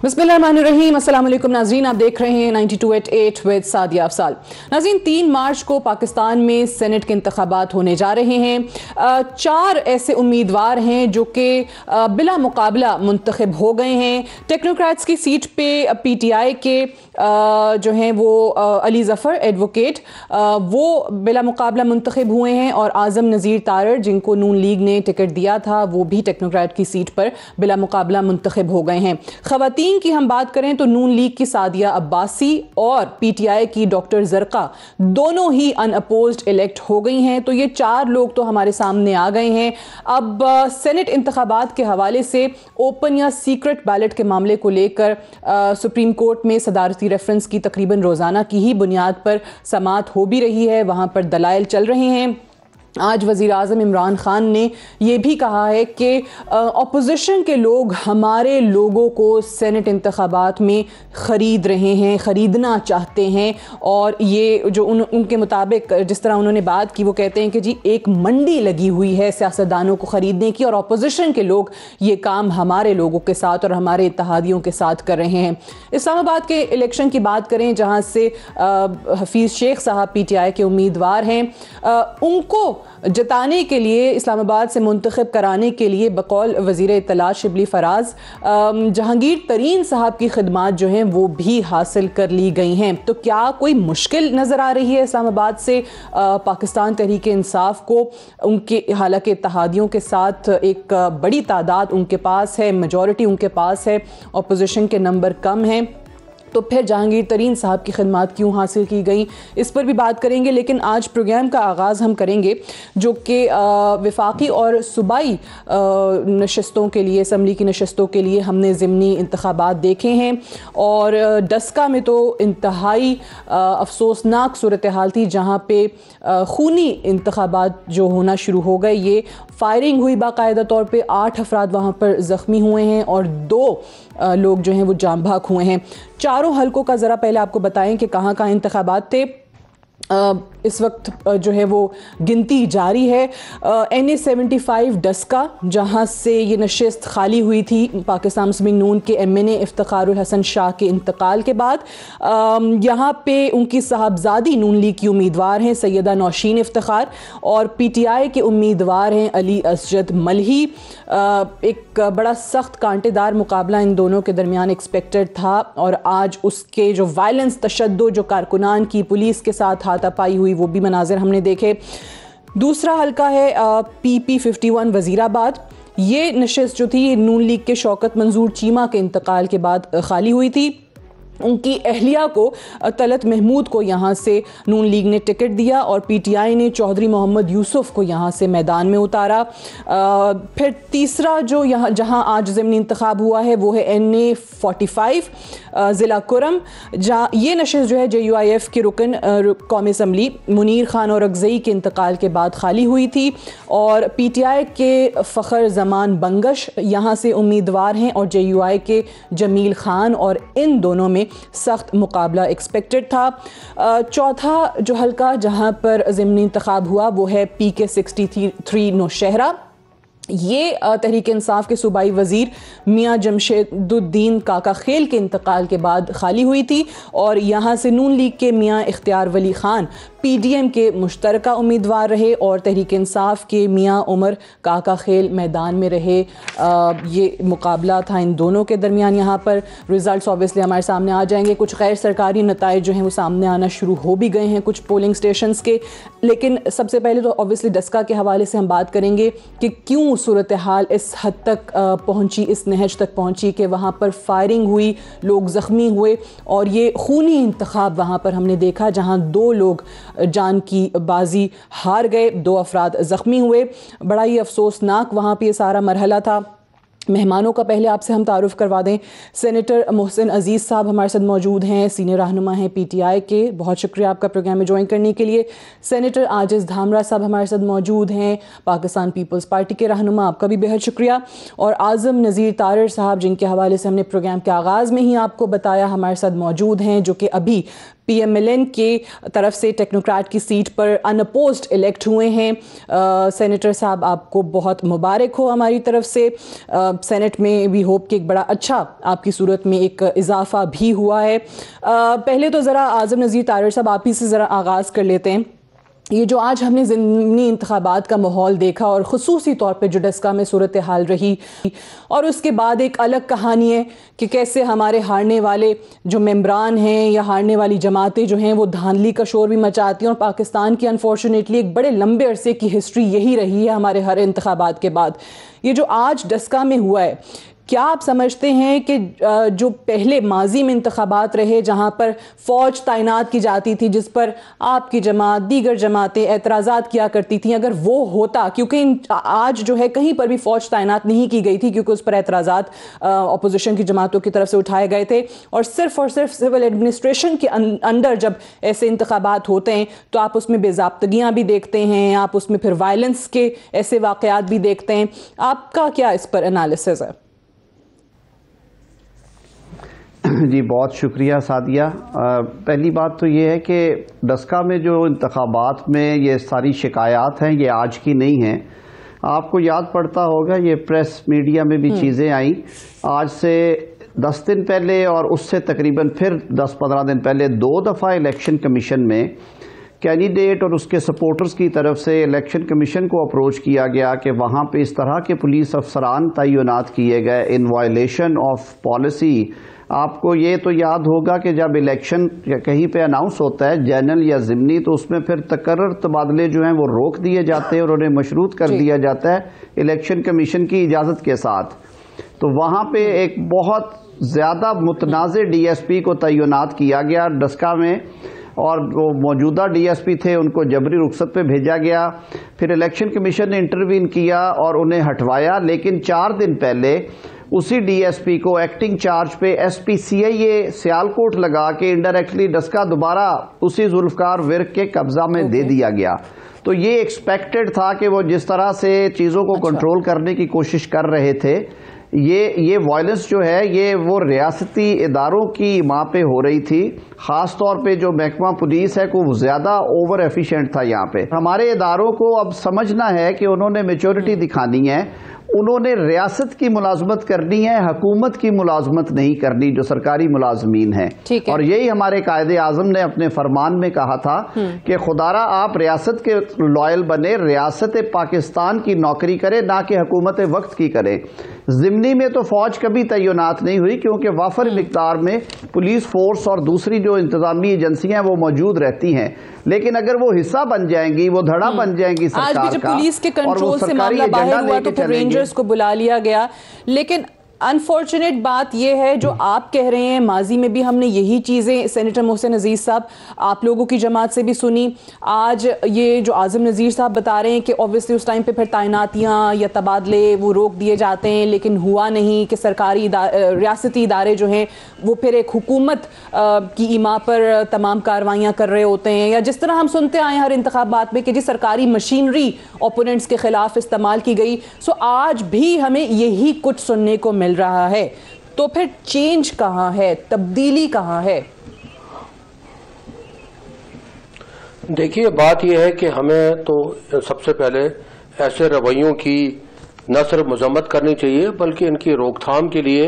बिस्मिल्लाहिर्रहमानिर्रहीम, अस्सलाम वालेकुम नाज़रीन, आप देख रहे हैं 92.8 विद सादिया अफसाल। नाज़रीन, 3 मार्च को पाकिस्तान में सेनेट के इंतखाबात होने जा रहे हैं। 4 ऐसे उम्मीदवार हैं जो कि बिला मुकाबला मुंतखब हो गए हैं। टेक्नोक्रेट्स की सीट पे PTI के जो हैं वो अली ज़फ़र एडवोकेट वो बिला मुकाबला मुंतखब हुए हैं, और आज़म नज़ीर तारड़ जिनको नून लीग ने टिकट दिया था वो भी टेक्नोक्रेट की सीट पर बिला मुकाबला मुंतखब हो गए हैं। ख़वातीन की हम बात करें तो नून लीग की सादिया अब्बासी और PTI की डॉक्टर ज़रक़ा दोनों ही अनअपोज्ड इलेक्ट हो गई हैं। तो ये 4 लोग तो हमारे सामने आ गए हैं। अब सेनेट इंतखाबात के हवाले से ओपन या सीक्रेट बैलेट के मामले को लेकर सुप्रीम कोर्ट में सदारती रेफरेंस की तकरीबन रोज़ाना की ही बुनियाद पर समाअत हो भी रही है, वहाँ पर दलाइल चल रहे हैं। आज वज़ीर आज़म इमरान खान ने यह भी कहा है कि अपोजिशन के लोग हमारे लोगों को सेनेट इंतखाबात में ख़रीद रहे हैं, ख़रीदना चाहते हैं, और ये जो उनके मुताबिक जिस तरह उन्होंने बात की वो कहते हैं कि जी एक मंडी लगी हुई है सियासतदानों को ख़रीदने की, और अपोजिशन के लोग ये काम हमारे लोगों के साथ और हमारे इत्तेहादियों के साथ कर रहे हैं। इस्लामाबाद के इलेक्शन की बात करें जहाँ से हफीज़ शेख साहब PTI के उम्मीदवार हैं, उनको जताने के लिए, इस्लामाबाद से मुंतखब कराने के लिए बकौल वज़ीर इत्तलात शिबली फराज जहांगीर तरीन साहब की खिदमात जो हैं वो भी हासिल कर ली गई हैं। तो क्या कोई मुश्किल नज़र आ रही है इस्लामाबाद से पाकिस्तान तहरीक इंसाफ को? उनके हालांकि इत्तेहादियों के साथ एक बड़ी तादाद उनके पास है, मेजॉरिटी उनके पास है, अपोजिशन के नंबर कम हैं, तो फिर जहांगीर तरीन साहब की खिदमात क्यों हासिल की गई, इस पर भी बात करेंगे। लेकिन आज प्रोग्राम का आगाज़ हम करेंगे जो कि वफाकी और सूबाई नशस्तों के लिए, असम्बली की नशस्तों के लिए हमने ज़िमनी इंतखाबात देखे हैं, और डस्का में तो इंतहाई अफसोसनाक सूरत हाल थी जहाँ पे खूनी इंतखाबात जो होना शुरू हो गए। ये फायरिंग हुई बाकायदा तौर पे, 8 अफराद वहाँ पर ज़ख्मी हुए हैं और 2 लोग जो हैं वो जाम भाग हुए हैं। चारों हलकों का ज़रा पहले आपको बताएं कि कहाँ कहाँ इंतखाबात थे। इस वक्त जो है वो गिनती जारी है। NA 75 डस्का जहाँ से ये नशिस्त खाली हुई थी पाकिस्तान मुस्लिम नून के MNA इफ्तिखारुल हसन शाह के इंतकाल के बाद, यहाँ पे उनकी साहबजादी नून लीग की उम्मीदवार हैं सैयदा नौशीन इफ्तिखार, और PTI के उम्मीदवार हैं अली असजद मलही। एक बड़ा सख्त कांटेदार मुकाबला इन दोनों के दरमियान एक्सपेक्टेड था, और आज उसके जो वायलेंस तशद्दुद जो कारकुनान की पुलिस के साथ हाथापाई हुई वो भी मनाजिर हमने देखे। दूसरा हल्का है PP 51 वज़ीराबाद। ये नशिस्त जो थी नून लीग के शौकत मंजूर चीमा के इंतकाल के बाद खाली हुई थी। उनकी अहलिया को तलत महमूद को यहाँ से नून लीग ने टिकट दिया, और PTI ने चौधरी मोहम्मद यूसुफ को यहाँ से मैदान में उतारा। फिर तीसरा जो यहाँ जहाँ आज ज़िमनी इंतखाब हुआ है वो है NA 45 ज़िला कुरम, जहाँ ये नशिस्त जो है JUIF के रुकन कौमी असम्बली मुनीर खान और अगज़ई के इंतकाल के बाद खाली हुई थी, और PTI के फ़खर ज़मान बंगश यहाँ से उम्मीदवार हैं, और JUI के जमील खान, और इन दोनों में सख्त मुकाबला एक्सपेक्टेड था। चौथा जो हल्का जहां पर ज़िमनी इंतखाब हुआ वो है PK 63 नौशहरा। ये तहरीक इंसाफ के सूबाई वज़ीर मियाँ जमशेदुद्दीन काका खेल के इंतकाल के बाद खाली हुई थी, और यहाँ से नून लीग के मियाँ इख्तियार वली ख़ान PDM के मुश्तरका उम्मीदवार रहे, और तहरीक इंसाफ के मियाँ उमर काका खेल मैदान में रहे। ये मुकाबला था इन दोनों के दरमियान। यहाँ पर रिज़ल्ट ऑब्वियसली हमारे सामने आ जाएंगे। कुछ गैर सरकारी नताइज जो हैं वो सामने आना शुरू हो भी गए हैं कुछ पोलिंग स्टेशंस के। लेकिन सबसे पहले तो ऑब्वियसली डस्का के हवाले से हम बात करेंगे कि क्यों सूरत हाल इस हद तक पहुँची, इस नहज तक पहुँची कि वहाँ पर फायरिंग हुई, लोग ज़ख्मी हुए, और ये खूनी इंतखाब वहाँ पर हमने देखा जहाँ 2 लोग जान की बाजी हार गए, 2 अफराद ज़ख्मी हुए। बड़ा ही अफसोसनाक वहाँ पे ये सारा मरहला था। मेहमानों का पहले आपसे हम तारुफ करवा दें। सेनेटर मोहसिन अजीज़ साहब हमारे साथ मौजूद हैं, सीनियर रहनुमा हैं PTI के। बहुत शुक्रिया आपका प्रोग्राम में ज्वाइन करने के लिए। सेनेटर आजिज़ धामरा साहब हमारे साथ मौजूद हैं, पाकिस्तान पीपल्स पार्टी के रहनुमा, आपका भी बेहद शुक्रिया। और आज़म नज़ीर तारर साहब, जिनके हवाले से हमने प्रोग्राम के आगाज़ में ही आपको बताया, हमारे साथ मौजूद हैं, जो कि अभी PMLN के तरफ से टेक्नोक्रेट की सीट पर अनअपोज्ड इलेक्ट हुए हैं। सेनेटर साहब, आपको बहुत मुबारक हो हमारी तरफ से। सेनेट में भी होप कि एक बड़ा अच्छा आपकी सूरत में एक इजाफा भी हुआ है। पहले तो ज़रा आज़म नज़ीर तारर साहब, आप ही से ज़रा आगाज़ कर लेते हैं। ये जो आज हमने ज़िमनी इंतखाबात का माहौल देखा और ख़ुसूसी तौर पे जो डस्का में सूरत हाल रही, और उसके बाद एक अलग कहानी है कि कैसे हमारे हारने वाले जो मेंबरान हैं या हारने वाली जमातें जो हैं वो धांधली का शोर भी मचाती हैं। और पाकिस्तान की अनफॉर्चुनेटली एक बड़े लंबे अरसे की हिस्ट्री यही रही है हमारे हर इंतखाबात के बाद। ये जो आज डस्का में हुआ है, क्या आप समझते हैं कि जो पहले माजी में इंतखाबात रहे जहां पर फ़ौज तैनात की जाती थी, जिस पर आपकी जमात, दीगर जमातें एतराज़ात किया करती थी, अगर वो होता, क्योंकि आज जो है कहीं पर भी फ़ौज तैनात नहीं की गई थी क्योंकि उस पर एतराज़ात अपोजिशन की जमातों की तरफ से उठाए गए थे, और सिर्फ सिविल एडमिनिस्ट्रेशन के अंडर जब ऐसे इंतखाबात होते हैं तो आप उसमें बेज़ाब्तगियाँ भी देखते हैं, आप उसमें फिर वायलेंस के ऐसे वाक़यात भी देखते हैं। आपका क्या इस पर एनालिसिस है? जी, बहुत शुक्रिया सादिया। पहली बात तो ये है कि डस्का में जो इंतखाबात में ये सारी शिकायत हैं, ये आज की नहीं हैं। आपको याद पड़ता होगा, ये प्रेस मीडिया में भी चीज़ें आई आज से 10 दिन पहले, और उससे तकरीबन फिर 10-15 दिन पहले 2 दफ़ा इलेक्शन कमीशन में कैंडिडेट और उसके सपोर्टर्स की तरफ से इलेक्शन कमीशन को अप्रोच किया गया कि वहाँ पे इस तरह के पुलिस अफसरान तैनात किए गए इन वायलेशन ऑफ पॉलिसी। आपको ये तो याद होगा कि जब इलेक्शन कहीं पे अनाउंस होता है, जनरल या ज़िमनी, तो उसमें फिर तकर्रर तबादले जो हैं वो रोक दिए जाते हैं और उन्हें मशरूत कर दिया जाता है इलेक्शन कमीशन की इजाज़त के साथ। तो वहाँ पे एक बहुत ज़्यादा मुतनाज़ DSP को तैनात किया गया डस्का में, और वो मौजूदा DSP थे उनको जबरी रुखसत पे भेजा गया। फिर इलेक्शन कमीशन ने इंटरवीन किया और उन्हें हटवाया, लेकिन 4 दिन पहले उसी DSP को एक्टिंग चार्ज पे SPCIA सियालकोट लगा के इनडायरेक्टली डस्का दोबारा उसी जुल्फकार विर्क के कब्जा में दे दिया गया। तो ये एक्सपेक्टेड था कि वो जिस तरह से चीज़ों को कंट्रोल करने की कोशिश कर रहे थे, ये वायलेंस जो है ये वो रियासती इदारों की माँ पे हो रही थी। ख़ास तौर पे जो महकमा पुलिस है को ज़्यादा ओवर एफिशिएंट था यहाँ पे। हमारे इदारों को अब समझना है कि उन्होंने मैच्योरिटी दिखानी है, उन्होंने रियासत की मुलाजमत करनी है, हुकूमत की मुलाजमत नहीं करनी जो सरकारी मुलाजमीन है। और यही हमारे कायदे आजम ने अपने फरमान में कहा था कि खुदारा आप रियासत के लॉयल बने, रियासत पाकिस्तान की नौकरी करें, ना कि हुकूमत वक्त की करें। ज़िमनी में तो फौज कभी तैनात नहीं हुई क्योंकि वाफर मिकदार में पुलिस फोर्स और दूसरी जो इंतजामी एजेंसियां वो मौजूद रहती हैं, लेकिन अगर वो हिस्सा बन जाएंगी, वो धड़ा बन जाएंगी सरकार का, आज भी जब पुलिस के कंट्रोल से मामला बाहर हुआ तो फिर रेंजर्स को बुला लिया गया। लेकिन अनफॉर्चुनेट बात यह है जो आप कह रहे हैं, माजी में भी हमने यही चीज़ें सेनेटर मोहसिन अजीज़ साहब आप लोगों की जमात से भी सुनी। आज ये जो आज़म नज़ीर साहब बता रहे हैं कि ऑब्वियसली उस टाइम पे फिर तैनातियाँ या तबादले वो रोक दिए जाते हैं, लेकिन हुआ नहीं कि सरकारी रियासती इदारे जो हैं वो फिर एक हुकूमत की ईमा पर तमाम कार्रवाइयाँ कर रहे होते हैं, या जिस तरह हम सुनते आए हर इंतखाबात में कि जी सरकारी मशीनरी ओपोनेंट्स के खिलाफ इस्तेमाल की गई। सो आज भी हमें यही कुछ सुनने को मिल रहा है। तो फिर चेंज कहां है, तब्दीली कहां है? देखिए, बात यह है कि हमें तो सबसे पहले ऐसे रवैयों की न सिर्फ मजम्मत करनी चाहिए बल्कि इनकी रोकथाम के लिए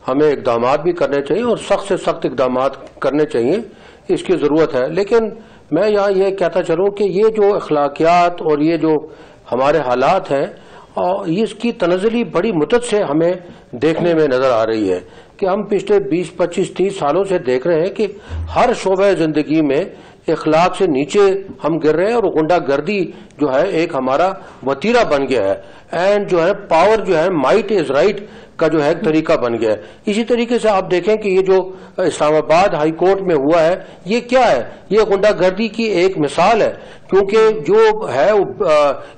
हमें इकदाम भी करने चाहिए और सख्त से सख्त इकदाम करने चाहिए, इसकी जरूरत है। लेकिन मैं यहाँ ये कहता चलूँ कि ये जो अखलाकियात और ये जो हमारे हालात हैं और इसकी तनज़ली बड़ी मुद्दत से हमें देखने में नजर आ रही है कि हम पिछले 20, 25, 30 सालों से देख रहे हैं कि हर शोबे जिंदगी में इखलाक से नीचे हम गिर रहे हैं और गुंडागर्दी जो है एक हमारा वतीरा बन गया है। एंड जो है पावर जो है माइट इज राइट का जो है तरीका बन गया है। इसी तरीके से आप देखें कि ये जो इस्लामाबाद हाई कोर्ट में हुआ है, ये क्या है? ये गुंडागर्दी की एक मिसाल है, क्योंकि जो है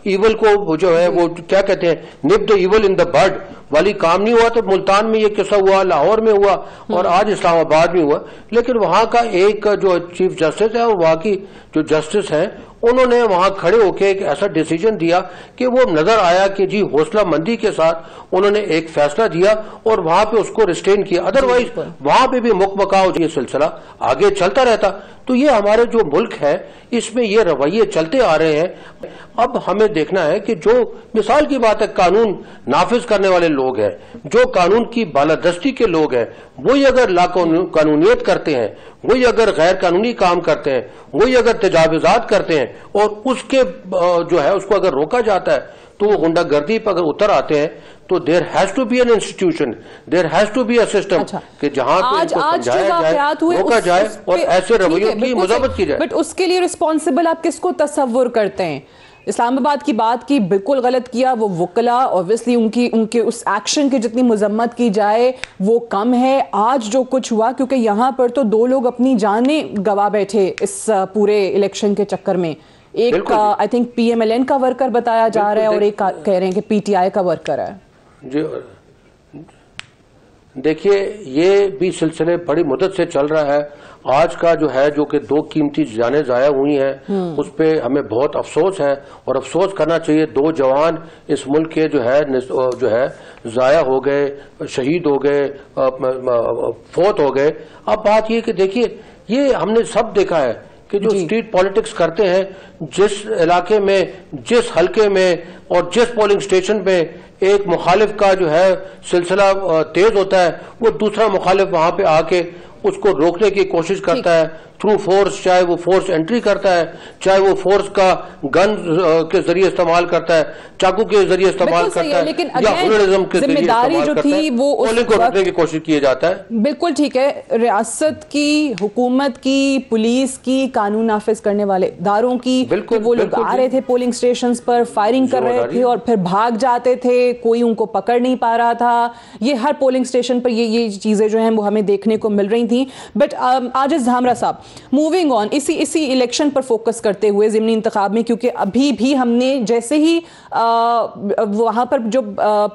ईवल को जो है वो क्या कहते हैं, nip the evil in the bud वाली काम नहीं हुआ। तो मुल्तान में ये किस्सा हुआ, लाहौर में हुआ और आज इस्लामाबाद में हुआ। लेकिन वहां का एक जो चीफ जस्टिस है और वहां की जो जस्टिस है, उन्होंने वहां खड़े होकर एक ऐसा डिसीजन दिया कि वो नजर आया कि जी हौसला मंदी के साथ उन्होंने एक फैसला दिया और वहां पे उसको रिस्ट्रेन किया। अदरवाइज वहां पे भी मुकमकाओ ये सिलसिला आगे चलता रहता। तो ये हमारे जो मुल्क है इसमें ये रवैये चलते आ रहे हैं। अब हमें देखना है कि जो मिसाल की बात है, कानून नाफिज करने वाले लोग हैं, जो कानून की बालादस्ती के लोग हैं, वही अगर लाकानूनियत करते हैं, वही अगर गैर कानूनी काम करते हैं, वही अगर तजावुजात करते हैं और उसके जो है उसको अगर रोका जाता है, तो वो गुंडागर्दी पर अगर उतर आते हैं, तो there has to be an institution, there has to be a system कि जहां पे इनको समझाया जाए, रोका जाए और ऐसे रवैयों की मज़म्मत की जाए। बट उसके लिए रिस्पॉन्सिबल आप किसको तस्वुर करते हैं? इस्लामाबाद की बात की, बिल्कुल गलत किया वो वकला, ऑब्वियसली उनके उस एक्शन की जितनी मजम्मत की जाए वो कम है। आज जो कुछ हुआ, क्योंकि यहाँ पर तो 2 लोग अपनी जानें गवा बैठे इस पूरे इलेक्शन के चक्कर में। एक आई थिंक PMLN का वर्कर बताया जा रहा है और एक कह रहे हैं कि PTI का वर्कर है। जी देखिए, ये भी सिलसिले बड़ी मुद्दत से चल रहा है। आज का जो है जो कि 2 कीमती जानें जाया हुई हैं, उस पे हमें बहुत अफसोस है और अफसोस करना चाहिए। 2 जवान इस मुल्क के जो है जाया हो गए, शहीद हो गए, फौत हो गए। अब बात ये कि देखिए, ये हमने सब देखा है कि जो स्ट्रीट पॉलिटिक्स करते हैं, जिस इलाके में, जिस हलके में और जिस पोलिंग स्टेशन पे एक मुखालिफ का जो है सिलसिला तेज होता है, वो दूसरा मुखालिफ वहां पे आके उसको रोकने की कोशिश करता है थ्रू फोर्स, चाहे वो फोर्स एंट्री करता है, चाहे वो फोर्स का गन के जरिए इस्तेमाल करता है, चाकू के जरिए इस्तेमाल करता है, लेकिन या हुनरिज्म के जरिए जिम्मेदारी जो थी वो पोलिंग को रोकने की कोशिश किया जाता है। बिल्कुल ठीक है, रियासत की, हुकूमत की, पुलिस की, कानून नाफिज करने वाले इदारों की, वो लोग आ रहे थे पोलिंग स्टेशन पर, फायरिंग कर रहे थे और फिर भाग जाते थे, कोई उनको पकड़ नहीं पा रहा था। ये हर पोलिंग स्टेशन पर ये चीजें जो हैं वो हमें देखने को मिल रही थी। बट आजिज धामरा साहब, मूविंग ऑन, इसी इलेक्शन पर फोकस करते हुए ज़िमनी इंतखाब में, क्योंकि अभी भी हमने जैसे ही वहां पर जो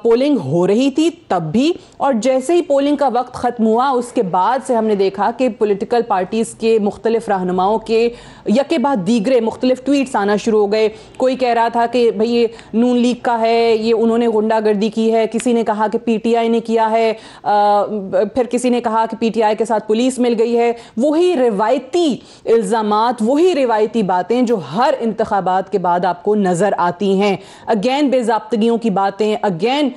पोलिंग हो रही थी तब भी, और जैसे ही पोलिंग का वक्त खत्म हुआ उसके बाद से हमने देखा कि पॉलिटिकल पार्टीज के मुख्तलिफ रहनुमाओं के यके बाद दीगरे मुख्तलिफ ट्वीट्स आना शुरू हो गए। कोई कह रहा था कि भाई ये नून लीग का है, ये उन्होंने गुंडागर्दी की है, किसी ने कहा कि PTI ने किया है, फिर किसी ने कहा कि PTI के साथ पुलिस मिल गई है। वही रिवायती इल्जामात, वही रिवायती बातें जो हर इंतखाबात के बाद आपको नजर आती हैं। अगेन बेज़ाब्तगियों की बातें, अगेन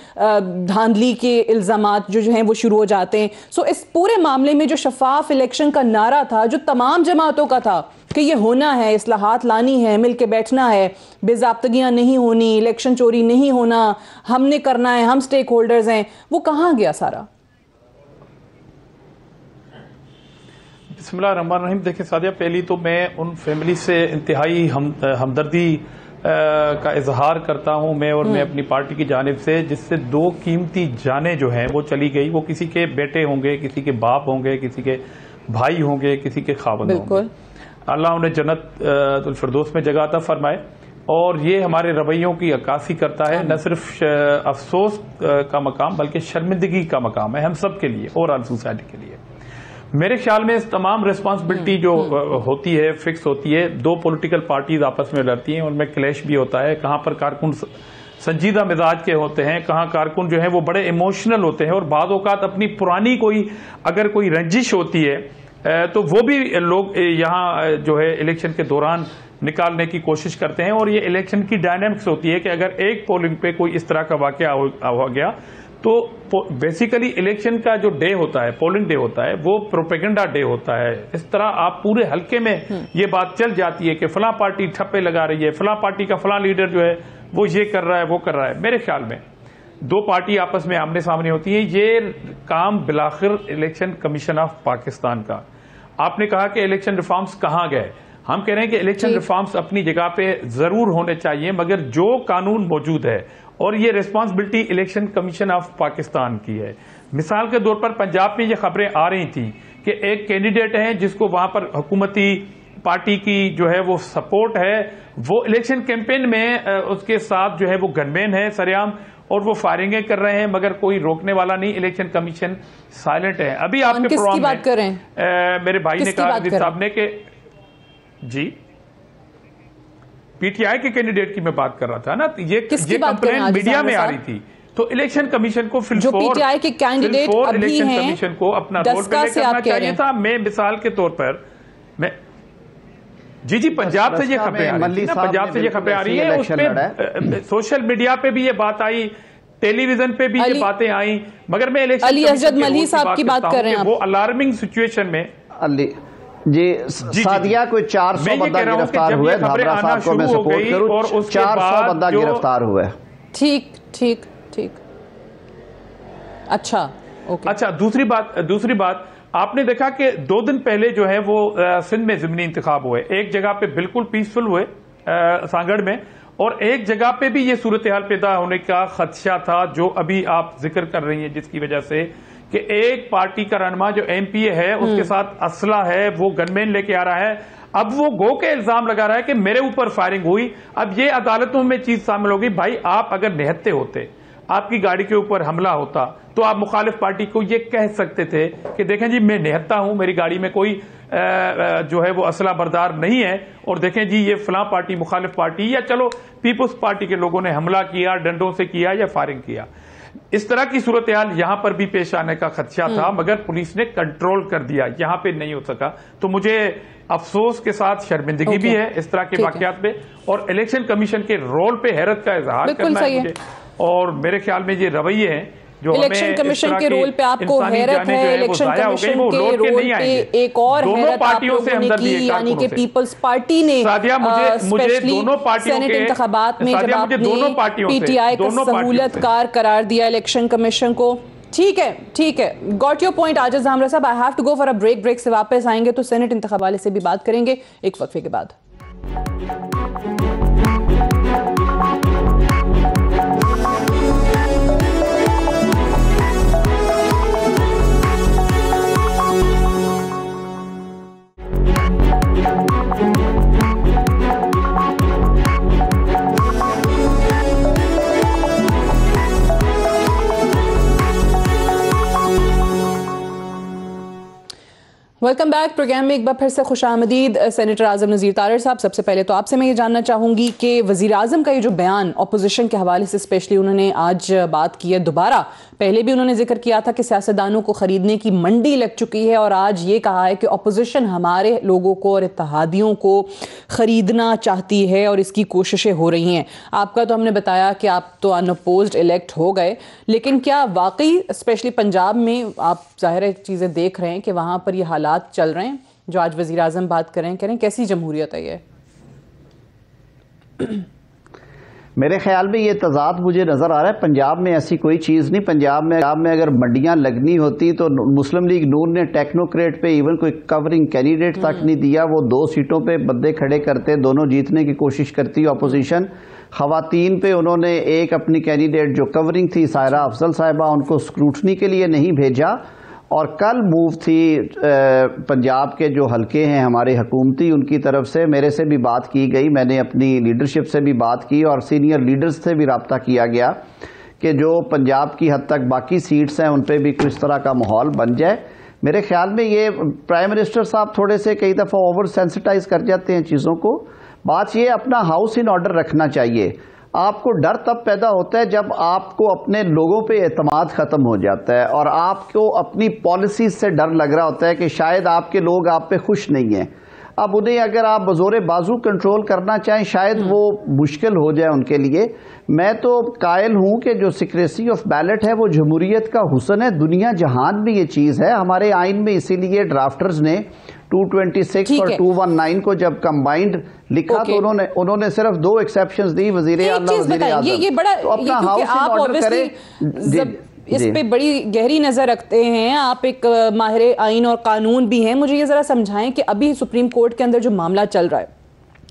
धांधली के इल्जामात जो हैं वो शुरू हो जाते हैं। सो इस पूरे मामले में जो शफाफ इलेक्शन का नारा था, जो तमाम जमातों का था कि ये होना है, इस्लाहात लानी है, मिल के बैठना है, बेज़ाब्तगियां नहीं होनी, इलेक्शन चोरी नहीं होना, हमने करना है, हम स्टेक होल्डर्स हैं, वो कहाँ गया सारा? बिस्मिल्लाहिर्रहमानिर्रहीम। देखिए सादिया, पहली तो मैं उन फैमिली से इंतहाई हमदर्दी का इजहार करता हूं, मैं और मैं अपनी पार्टी की जानिब से, जिससे 2 कीमती जानें जो हैं वो चली गई। वो किसी के बेटे होंगे, किसी के बाप होंगे, किसी के भाई होंगे, किसी के खावंद होंगे। अल्लाह उन्हें जन्नत फिरदौस में जगह अता फरमाए। और ये हमारे रवैयों की अक्कासी करता है, न सिर्फ अफसोस का मकाम बल्कि शर्मिंदगी का मकाम है हम सब के लिए, ओवरऑल सोसाइटी के लिए। मेरे ख्याल में इस तमाम रिस्पांसिबिलिटी जो होती है, फिक्स होती है। 2 पॉलिटिकल पार्टीज आपस में लड़ती हैं, उनमें क्लैश भी होता है। कहां पर कारकुन संजीदा मिजाज के होते हैं, कहां कारकुन जो है वो बड़े इमोशनल होते हैं, और बाद औकात अपनी पुरानी अगर कोई रंजिश होती है तो वो भी लोग यहाँ जो है इलेक्शन के दौरान निकालने की कोशिश करते हैं। और ये इलेक्शन की डायनामिक्स होती है कि अगर एक पोलिंग पे कोई इस तरह का वाकया हो गया तो बेसिकली इलेक्शन का जो डे होता है, पोलिंग डे होता है, वो प्रोपेगेंडा डे होता है। इस तरह आप पूरे हल्के में ये बात चल जाती है कि फलां पार्टी ठप्पे लगा रही है, फलां पार्टी का फलां लीडर जो है वो ये कर रहा है, वो कर रहा है। मेरे ख्याल में 2 पार्टी आपस में आमने सामने होती है। ये काम बिलाखिर इलेक्शन कमीशन ऑफ पाकिस्तान का। आपने कहा कि इलेक्शन रिफॉर्म्स कहाँ गए, हम कह रहे हैं कि इलेक्शन रिफॉर्म्स अपनी जगह पे जरूर होने चाहिए, मगर जो कानून मौजूद है और ये responsibility election commission of Pakistan की है। मिसाल के तौर पर पंजाब में ये खबरें आ रही थी कि एक कैंडिडेट है जिसको वहां पर हुकूमती पार्टी की जो है वो सपोर्ट है, वो इलेक्शन कैंपेन में उसके साथ जो है वो गनमैन है सरेआम, और वो फायरिंगें कर रहे हैं, मगर कोई रोकने वाला नहीं, इलेक्शन कमीशन साइलेंट है। अभी आपके प्रोग्राम बात कर रहे हैं? मेरे भाई ने कहा साहब ने कि जी पीटीआई के कैंडिडेट की मैं बात कर रहा था ना, ये कंप्लेन मीडिया में आ रही थी, तो इलेक्शन कमीशन को पीटीआई के कैंडिडेट इलेक्शन कमीशन को अपना रोल प्ले करना चाहिए था। मैं मिसाल के तौर पर मैं जी पंजाब से ये खबरें आ रही है, पंजाब से ये खबरें आ रही है, उसपे सोशल मीडिया पे भी ये बात आई, टेलीविजन पे भी ये बातें आई, मगर मैं इलेक्शन अली असद मली साहब की बात कर रहे हैं, वो अलार्मिंग सिचुएशन में अली जी सादिया कोई 400 बंदा गिरफ्तार हुए, धाबरा साहब को मैं सपोर्ट करूं, और 400 बंदा गिरफ्तार हुआ है। ठीक ठीक ठीक, अच्छा ओके। अच्छा, दूसरी बात आपने देखा कि 2 दिन पहले जो है वो सिंध में ज़िमनी इंतखाब हुए, एक जगह पे बिल्कुल पीसफुल हुए सांगड़ में, और एक जगह पे भी ये सूरत हाल पैदा होने का खदशा था जो अभी आप जिक्र कर रही हैं, जिसकी वजह से कि एक पार्टी का रहनुमा जो एमपीए है उसके साथ असला है, वो गनमैन लेके आ रहा है, अब वो गो के इल्जाम लगा रहा है कि मेरे ऊपर फायरिंग हुई। अब ये अदालतों में चीज शामिल होगी, भाई आप अगर निहत्ते होते, आपकी गाड़ी के ऊपर हमला होता, तो आप मुखालिफ पार्टी को ये कह सकते थे कि देखें जी मैं निहत्ता हूं, मेरी गाड़ी में कोई जो है वो असला बरदार नहीं है, और देखें जी ये फलां पार्टी मुखालिफ पार्टी या चलो पीपुल्स पार्टी के लोगों ने हमला किया, डंडों से किया या फायरिंग किया। इस तरह की सूरत हाल यहां पर भी पेश आने का खदशा था, मगर पुलिस ने कंट्रोल कर दिया, यहां पे नहीं हो सका। तो मुझे अफसोस के साथ शर्मिंदगी भी है इस तरह के वाकयात पे, और इलेक्शन कमीशन के रोल पे हैरत का इजहार करना है मुझे, और मेरे ख्याल में ये रवैये हैं जो इलेक्शन कमीशन के रोल पे आपको हैरत है। इलेक्शन कमीशन के रोल पे एक और हैरत आप लोगों ने की, यानी कि पीपल्स पार्टी ने स्पेशली सेनेट इंतखाबात में जब आपने पीटीआई को सहूलतकार करार दिया इलेक्शन कमीशन को। ठीक है, गॉट योर पॉइंट आजिज हमरा साहब। I have to go for a break से वापस आएंगे तो सेनेट इंतखाब वाले से भी बात करेंगे एक वक्फे के बाद। Welcome back. प्रोग्राम में एक बार फिर से खुशामदीद सेनेटर आज़म नज़ीर तारड़ साहब। सबसे पहले तो आपसे मैं ये जानना चाहूँगी कि वज़ीर आज़म का ये जो बयान अपोजिशन के हवाले से स्पेशली उन्होंने आज बात की है दोबारा, पहले भी उन्होंने जिक्र किया था कि सियासतदानों को ख़रीदने की मंडी लग चुकी है, और आज ये कहा है कि अपोजिशन हमारे लोगों को और इत्तेहादियों को ख़रीदना चाहती है और इसकी कोशिशें हो रही हैं। आपका तो हमने बताया कि आप तो अनअपोज्ड इलेक्ट हो गए, लेकिन क्या वाकई स्पेशली पंजाब में आप ज़ाहिर है चीज़ें देख रहे हैं कि वहाँ पर ये हालात चल रहे हैं जो आज वज़ीर आज़म बात करें कैसी जमहूरियत है ये? मेरे ख्याल में ये तजाद मुझे नज़र आ रहा है। पंजाब में ऐसी कोई चीज़ नहीं। पंजाब में अगर मंडियां लगनी होती तो मुस्लिम लीग नून ने टेक्नोक्रेट पे इवन कोई कवरिंग कैंडिडेट तक नहीं दिया। वो 2 सीटों पे बंदे खड़े करते, दोनों जीतने की कोशिश करती अपोजिशन। खवातीन पे उन्होंने एक अपनी कैंडिडेट जो कवरिंग थी सायरा अफजल साहिबा, उनको स्क्रूटनी के लिए नहीं भेजा। और कल मूव थी पंजाब के जो हलके हैं हमारे हुकूमती, उनकी तरफ से मेरे से भी बात की गई, मैंने अपनी लीडरशिप से भी बात की और सीनियर लीडर्स से भी रब्ता किया गया कि जो पंजाब की हद तक बाकी सीट्स हैं उन पे भी किस तरह का माहौल बन जाए। मेरे ख्याल में ये प्राइम मिनिस्टर साहब थोड़े से कई दफ़ा ओवर सेंसिटाइज कर जाते हैं चीज़ों को। बात ये अपना हाउस इन ऑर्डर रखना चाहिए। आपको डर तब पैदा होता है जब आपको अपने लोगों पे एतमाद खत्म हो जाता है और आपको अपनी पॉलिसीज से डर लग रहा होता है कि शायद आपके लोग आप पे खुश नहीं हैं। अब उन्हें अगर आप बज़ोरे बाजू कंट्रोल करना चाहें शायद वो मुश्किल हो जाए उनके लिए। मैं तो कायल हूं कि जो सिक्रेसी ऑफ बैलेट है वो जमहूरियत का हुस्न है। दुनिया जहान में ये चीज़ है। हमारे आइन में इसीलिए ड्राफ्टर्स ने 226 और 219 को जब कंबाइंड लिखा तो उन्होंने सिर्फ 2 एक्सेप्शंस दी, वजीर आला वजीर आज़म। ये बड़ा तो अपना हाउस इन ऑर्डर करें। इस पे बड़ी गहरी नजर रखते हैं आप, एक माहिर आइन और कानून भी हैं। मुझे ये जरा समझाएं कि अभी सुप्रीम कोर्ट के अंदर जो मामला चल रहा है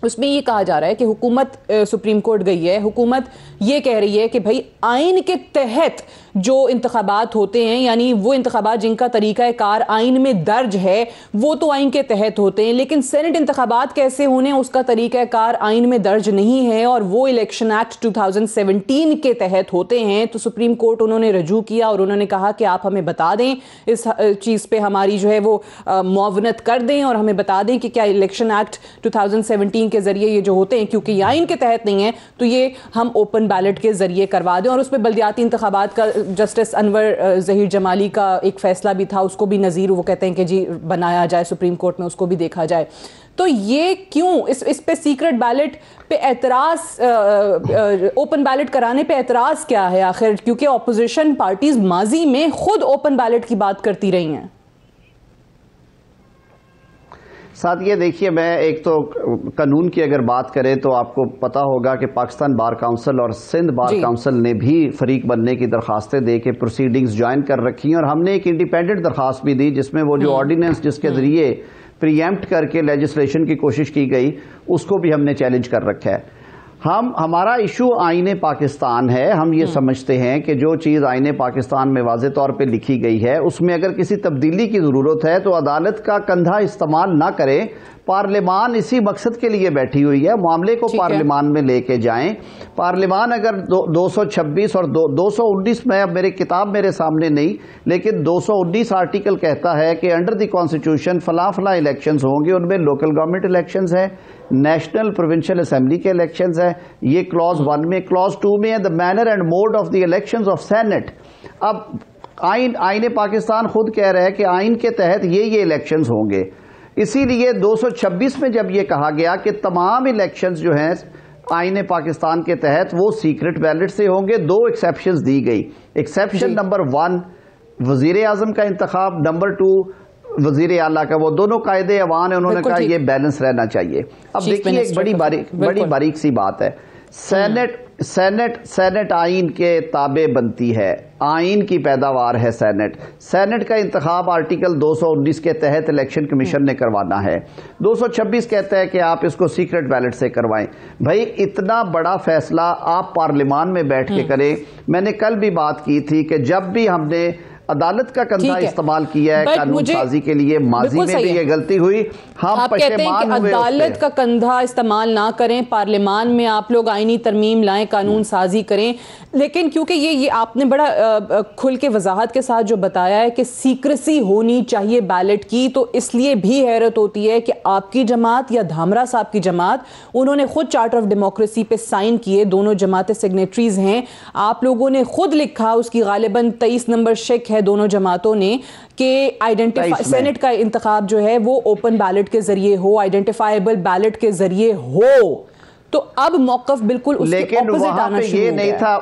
उसमें ये कहा जा रहा है कि हुकूमत सुप्रीम कोर्ट गई है, हुकूमत ये कह रही है कि भाई आइन के तहत जो इंतखाबात होते हैं, यानी वो इंतखाबात जिनका तरीका कार आइन में दर्ज है वो तो आइन के तहत होते हैं, लेकिन सेनेट इंतखाबात कैसे होने उसका तरीका कार आइन में दर्ज नहीं है और वो इलेक्शन एक्ट 2017 के तहत होते हैं। तो सुप्रीम कोर्ट उन्होंने रजू किया और उन्होंने कहा कि आप हमें बता दें, इस चीज़ पे हमारी जो है वो मुआवनत कर दें और हमें बता दें कि क्या इलेक्शन एक्ट 2017 के जरिए ये जो होते हैं, क्योंकि ये आइन के तहत नहीं है, तो ये हम ओपन बैलेट के जरिए करवा दें। और उसमें बल्दियाती इंतखाबात का जस्टिस अनवर ज़हीर जमाली का एक फैसला भी था, उसको भी नज़ीर वो कहते हैं कि जी बनाया जाए सुप्रीम कोर्ट में, उसको भी देखा जाए। तो ये क्यों इस पे सीक्रेट बैलेट पे एतराज़, ओपन बैलेट कराने पे एतराज़ क्या है आखिर? क्योंकि ऑपोजिशन पार्टीज माजी में खुद ओपन बैलेट की बात करती रही हैं। साथ ये देखिए, मैं एक तो कानून की अगर बात करें तो आपको पता होगा कि पाकिस्तान बार काउंसिल और सिंध बार काउंसिल ने भी फरीक बनने की दरखास्तें दे के प्रोसीडिंग्स ज्वाइन कर रखी हैं और हमने एक इंडिपेंडेंट दरखास्त भी दी जिसमें वो जो ऑर्डिनेंस जिसके जरिए प्रीएम्प्ट करके लेजिस्लेशन की कोशिश की गई उसको भी हमने चैलेंज कर रखा है। हमारा इशू आईने पाकिस्तान है। हम ये समझते हैं कि जो चीज़ आईने पाकिस्तान में वाज़े तौर पे लिखी गई है उसमें अगर किसी तब्दीली की ज़रूरत है तो अदालत का कंधा इस्तेमाल ना करें। पार्लियामान इसी मकसद के लिए बैठी हुई है, मामले को पार्लियामान में लेके जाएं। पार्लियामान अगर 226 और 219 में, अब मेरी किताब मेरे सामने नहीं, लेकिन 219 आर्टिकल कहता है कि अंडर द कॉन्स्टिट्यूशन फला फला इलेक्शंस होंगे, उनमें लोकल गवर्नमेंट इलेक्शंस है, नेशनल प्रोविंशियल असेंबली के इलेक्शंस है। ये क्लॉज 1 में। क्लॉज 2 में है the manner and mode of the elections of senate. अब आईने पाकिस्तान खुद कह रहा है कि आइन के तहत ये इलेक्शंस होंगे, इसीलिए 226 में जब ये कहा गया कि तमाम इलेक्शंस जो हैं आईने पाकिस्तान के तहत वो सीक्रेट बैलेट से होंगे, 2 एक्सेप्शंस दी गई। एक्सेप्शन नंबर 1 वजीर आजम का इंतखाब, नंबर 2 वजीर आला का। वो दोनों कायदे अवान है, उन्होंने कहा ये बैलेंस रहना चाहिए। अब देखिए एक बड़ी बारीक सी बात है, सेनेट आइन के ताबे बनती है, आइन की पैदावार है सेनेट का इंतखाब आर्टिकल 219 के तहत इलेक्शन कमीशन ने करवाना है। 226 कहता है कि आप इसको सीक्रेट बैलेट से करवाएं। भाई इतना बड़ा फैसला आप पार्लियामान में बैठ के करें। मैंने कल भी बात की थी कि जब भी हमने अदालत का कंधा इस्तेमाल किया है कानून साजी के लिए, माजी में भी ये गलती हुई, हम पशेमान हुए। अदालत का कंधा इस्तेमाल ना करें, पार्लियामान में आप लोग आईनी तरमीम लाएं, कानून साजी करें, लेकिन क्योंकि ये आपने बड़ा खुल के वजाहत के साथ जो बताया है कि सीक्रेसी होनी चाहिए बैलेट की, तो इसलिए भी हैरत होती है कि आपकी जमात या धामरा साहब की जमात, उन्होंने खुद चार्टर ऑफ डेमोक्रेसी पे साइन किए, दोनों जमातें सिग्नेटरीज हैं, आप लोगों ने खुद लिखा, उसकी गालिबन 23 नंबर शेक है दोनों जमातों ने कि आइडेंटिफाई सेनेट का इंतखाब जो है वो ओपन बैलेट के जरिए हो, आइडेंटिफाइबल बैलेट के जरिए हो। तो अब मौकफ बिल्कुल उसके ऑपोजिट आना शुरू हो गया। ये नहीं था,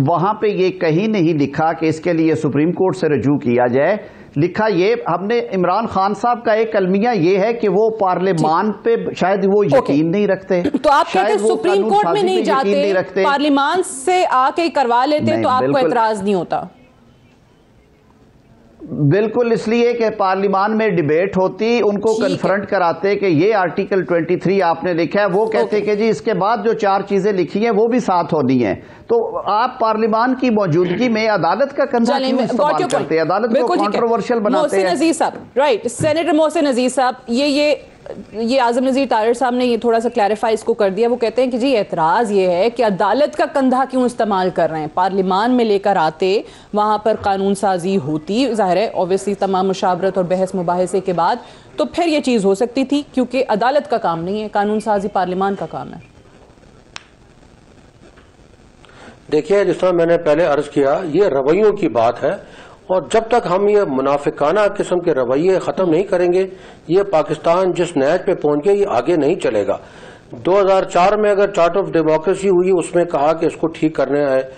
वहां पे ये कहीं नहीं लिखा कि इसके लिए सुप्रीम कोर्ट से रजू किया जाए। लिखा ये हमने इमरान खान साहब का एक अलमिया ये है कि वो पार्लियामान पे शायद वो यकीन नहीं रखते। तो आप कहते हैं सुप्रीम कोर्ट में नहीं जाते, पार्लियामान से आके करवा लेते तो आपको एतराज नहीं होता? बिल्कुल, इसलिए कि पार्लियामान में डिबेट होती, उनको कन्फ्रंट कराते कि ये आर्टिकल 23 आपने लिखा है, वो कहते कि जी इसके बाद जो 4 चीजें लिखी हैं वो भी साथ होनी है। तो आप पार्लियामान की मौजूदगी में अदालत का कंधा क्यों इस्तेमाल करते हैं, अदालत को कंट्रोवर्शियल बनाते हैं? मोहसिन अजीज साहब, राइट, सेनेटर मोहसिन अजीज साहब, ये आजम नज़ीर तारिर साहब ने ये थोड़ा सा क्लैरिफाई इसको कर दिया। वो कहते हैं कि जी एतराज़ ये है कि अदालत का कंधा क्यों इस्तेमाल कर रहे हैं, पार्लियामान में लेकर आते, वहाँ पर कानून साजी होती, ज़ाहिर है ऑब्वियसली तमाम मुशावरत और बहस मुबाहिसे के बाद, तो फिर ये चीज़ हो सकती थी, क्योंकि अदालत का काम नहीं है, कानून साजी पार्लियामान का काम है। देखिए, जिस तरह मैंने पहले अर्ज किया, ये रवैयों की बात है, और जब तक हम ये मुनाफिकाना किस्म के रवैये खत्म नहीं करेंगे, ये पाकिस्तान जिस नहज पे पहुंच गया ये आगे नहीं चलेगा। 2004 में अगर चार्टर ऑफ डेमोक्रेसी हुई, उसमें कहा कि इसको ठीक करने आए,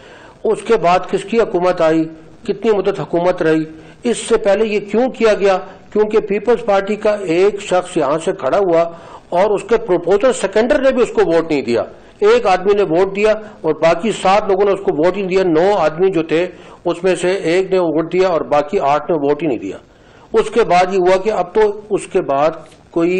उसके बाद किसकी हुकूमत आई, कितनी मुद्दत हुकूमत रही, इससे पहले ये क्यों किया गया? क्योंकि पीपल्स पार्टी का एक शख्स यहां से खड़ा हुआ और उसके प्रोपोजल सेकेंडर ने भी उसको वोट नहीं दिया। एक आदमी ने वोट दिया और बाकी 7 लोगों ने उसको वोट ही नहीं दिया। 9 आदमी जो थे उसमें से एक ने वोट दिया और बाकी 8 ने वोट ही नहीं दिया। उसके बाद ये हुआ कि अब तो उसके बाद कोई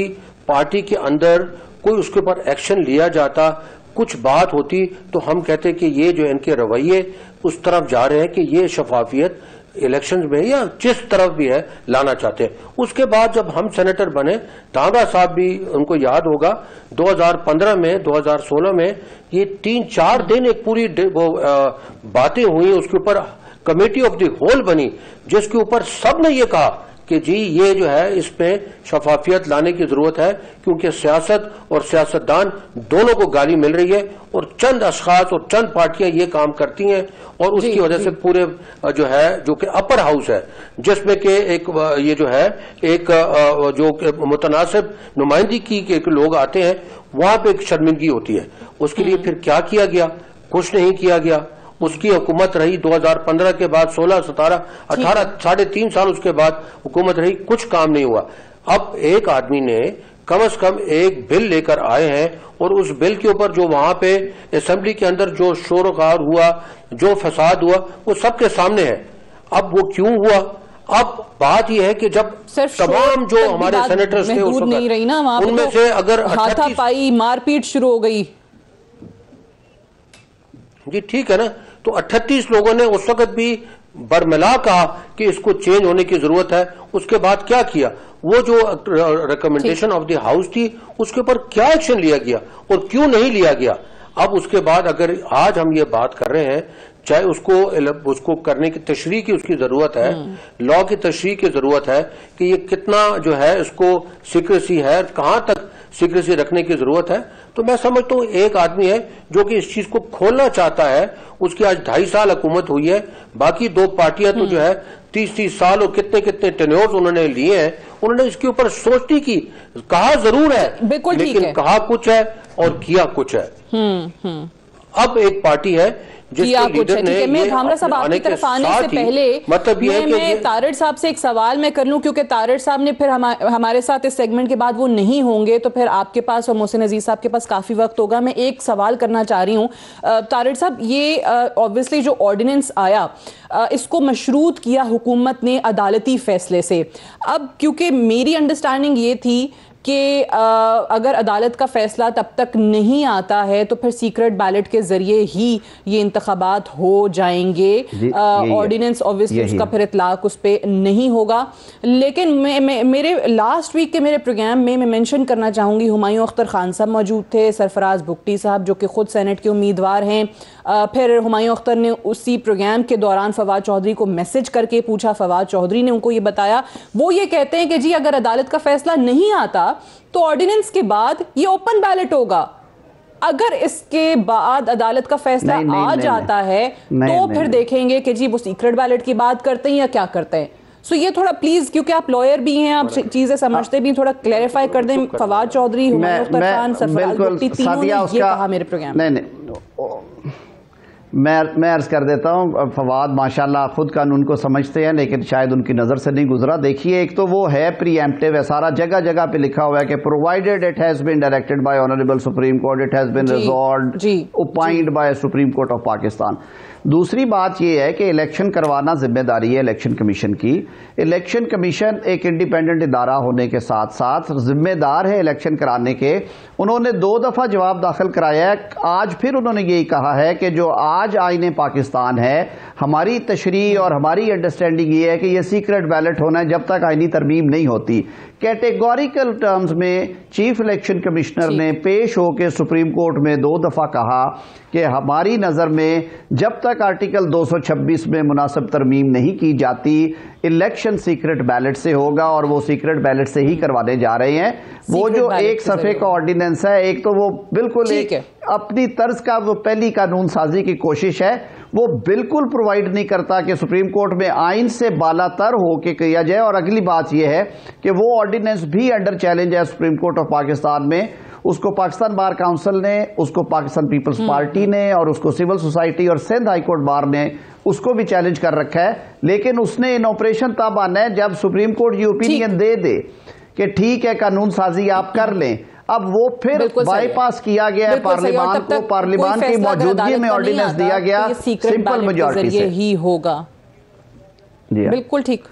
पार्टी के अंदर कोई उसके ऊपर एक्शन लिया जाता, कुछ बात होती, तो हम कहते कि ये जो इनके रवैये उस तरफ जा रहे हैं कि ये शफाफियत इलेक्शन में या जिस तरफ भी है लाना चाहते हैं। उसके बाद जब हम सेनेटर बने, तांगा साहब भी उनको याद होगा 2015 में 2016 में ये 3-4 दिन एक पूरी बातें हुई, उसके ऊपर कमेटी ऑफ द होल बनी, जिसके ऊपर सब ने ये कहा कि जी ये जो है इसमें शफाफियत लाने की जरूरत है, क्योंकि सियासत और सियासतदान दोनों को गाली मिल रही है और चंद अशखास और चंद पार्टियां ये काम करती हैं, और उसकी वजह से पूरे जो है जो कि अपर हाउस है, जिसमें कि एक ये जो है एक जो मुतनासिब नुमाइंदगी के लोग आते हैं, वहां पे एक शर्मिंदगी होती है। उसके लिए फिर क्या किया गया? कुछ नहीं किया गया। उसकी हुकूमत रही 2015 के बाद 16, 17, 18, 3.5 साल उसके बाद हुकूमत रही, कुछ काम नहीं हुआ। अब एक आदमी ने कम से कम एक बिल लेकर आए हैं, और उस बिल के ऊपर जो वहां पे असेंबली के अंदर जो शोरगुल हुआ, जो फसाद हुआ, वो सबके सामने है। अब वो क्यों हुआ? अब बात यह है कि जब तमाम जो हमारे सेनेटर्स थे उस वक्त, उनमें से अगर हाथापाई मारपीट शुरू हो गई, जी ठीक है ना, तो 38 लोगों ने उस वक्त भी बरमला कहा कि इसको चेंज होने की जरूरत है। उसके बाद क्या किया? वो जो रिकमेंडेशन ऑफ द हाउस थी उसके ऊपर क्या एक्शन लिया गया और क्यों नहीं लिया गया? अब उसके बाद अगर आज हम ये बात कर रहे हैं, चाहे उसको करने की तशरीह की उसकी जरूरत है, लॉ की तशरीह की जरूरत है कि ये कितना जो है इसको सीक्रेसी है, कहां तक सीक्रेसी रखने की जरूरत है। तो मैं समझता हूं एक आदमी है जो कि इस चीज को खोलना चाहता है, उसकी आज 2.5 साल हुकूमत हुई है, बाकी दो पार्टियां तो जो है 30-30 साल और कितने कितने टेन्योर्स उन्होंने लिए हैं, उन्होंने इसके ऊपर सोचने की कहा जरूर है, लेकिन कहा कुछ है और किया कुछ है। अब एक पार्टी है किया कुछ है। ठीक है, मैं धामरा साहब आपकी तरफ आने से पहले मतलब मैं तारड़ साहब से एक सवाल मैं कर लूं, क्योंकि तारड़ साहब ने फिर हमारे साथ इस सेगमेंट के बाद वो नहीं होंगे, तो फिर आपके पास और मोहसिन अजीज साहब के पास काफी वक्त होगा। मैं एक सवाल करना चाह रही हूँ तारड़ साहब, ये ऑब्वियसली जो ऑर्डिनेंस आया इसको मशरूत किया हुकूमत ने अदालती फैसले से। अब क्योंकि मेरी अंडरस्टैंडिंग ये थी कि अगर अदालत का फैसला तब तक नहीं आता है तो फिर सीक्रेट बैलेट के जरिए ही ये इंतखाबात हो जाएंगे। ऑर्डिनेंस ऑब्वियसली उसका फिर इतलाक उस पर नहीं होगा। लेकिन मेरे लास्ट वीक के मेरे प्रोग्राम में मैं मेंशन करना चाहूँगी, हुमायूं अख्तर खान साहब मौजूद थे, सरफराज बुगटी साहब जो कि खुद सेनेट के उम्मीदवार हैं। फिर हुमायूं अख्तर ने उसी प्रोग्राम के दौरान फवाद चौधरी को मैसेज करके पूछा, फवाद चौधरी ने उनको ये बताया, वो ये कहते हैं कि जी अगर अदालत का फैसला नहीं आता तो ऑर्डिनेंस के बाद ये ओपन बैलेट होगा। अगर इसके बाद अदालत का फैसला आ जाता है तो फिर देखेंगे कि जी वो सीक्रेट बैलेट की बात करते हैं या क्या करते हैं। सो ये थोड़ा प्लीज, क्योंकि आप लॉयर भी हैं, आप चीजें समझते भी, थोड़ा क्लैरिफाई कर दें। फवाद चौधरी, हुमायूं अख्तर खान, सरफराज बुगटी, तीनों ने ये कहा मेरे प्रोग्राम में। मैं अर्ज कर देता हूं, फवाद माशाल्लाह खुद कानून को समझते हैं, लेकिन शायद उनकी नज़र से नहीं गुजरा। देखिए, एक तो वो है प्रीएम्प्टिव है, सारा जगह जगह पे लिखा हुआ है कि provided it has been directed by honourable supreme court, it has been resolved opined by supreme court of Pakistan. दूसरी बात यह है कि इलेक्शन करवाना जिम्मेदारी है इलेक्शन कमीशन की। इलेक्शन कमीशन एक इंडिपेंडेंट इदारा होने के साथ साथ जिम्मेदार है इलेक्शन कराने के। उन्होंने 2 दफा जवाब दाखिल कराया है। आज फिर उन्होंने यही कहा है कि जो आज आईने पाकिस्तान है, हमारी तशरीह और हमारी अंडरस्टैंडिंग ये है कि यह सीक्रेट बैलेट होना है जब तक आईनी तरमीम नहीं होती। कैटेगोरिकल टर्म्स में चीफ इलेक्शन कमिश्नर ने पेश होकर सुप्रीम कोर्ट में 2 दफा कहा कि हमारी नजर में जब तक आर्टिकल 226 में मुनासिब तरमीम नहीं की जाती, इलेक्शन सीक्रेट बैलेट से होगा और वो सीक्रेट बैलेट से ही करवाने जा रहे हैं। वो जो एक सफे का ऑर्डिनेंस है, एक तो वो बिल्कुल एक अपनी तर्ज का वो पहली कानून साजी की कोशिश है, वो बिल्कुल प्रोवाइड नहीं करता कि सुप्रीम कोर्ट में आइन से बालातर होके किया जाए। और अगली बात यह है कि वो ऑर्डिनेंस भी अंडर चैलेंज है सुप्रीम कोर्ट ऑफ पाकिस्तान में। उसको पाकिस्तान बार काउंसिल ने, उसको पाकिस्तान पीपल्स पार्टी ने, और उसको सिविल सोसाइटी और सिंध हाईकोर्ट बार ने उसको भी चैलेंज कर रखा है। लेकिन उसने इन ऑपरेशन तब आना है जब सुप्रीम कोर्ट ये ओपिनियन दे दे कि ठीक है कानून साजी आप कर लें। अब वो फिर बाईपास किया गया है पार्लियामान को, पार्लियामान की मौजूदगी में ऑर्डिनेंस दिया गया, सिंपल मेजॉरिटी से ही होगा। बिल्कुल ठीक।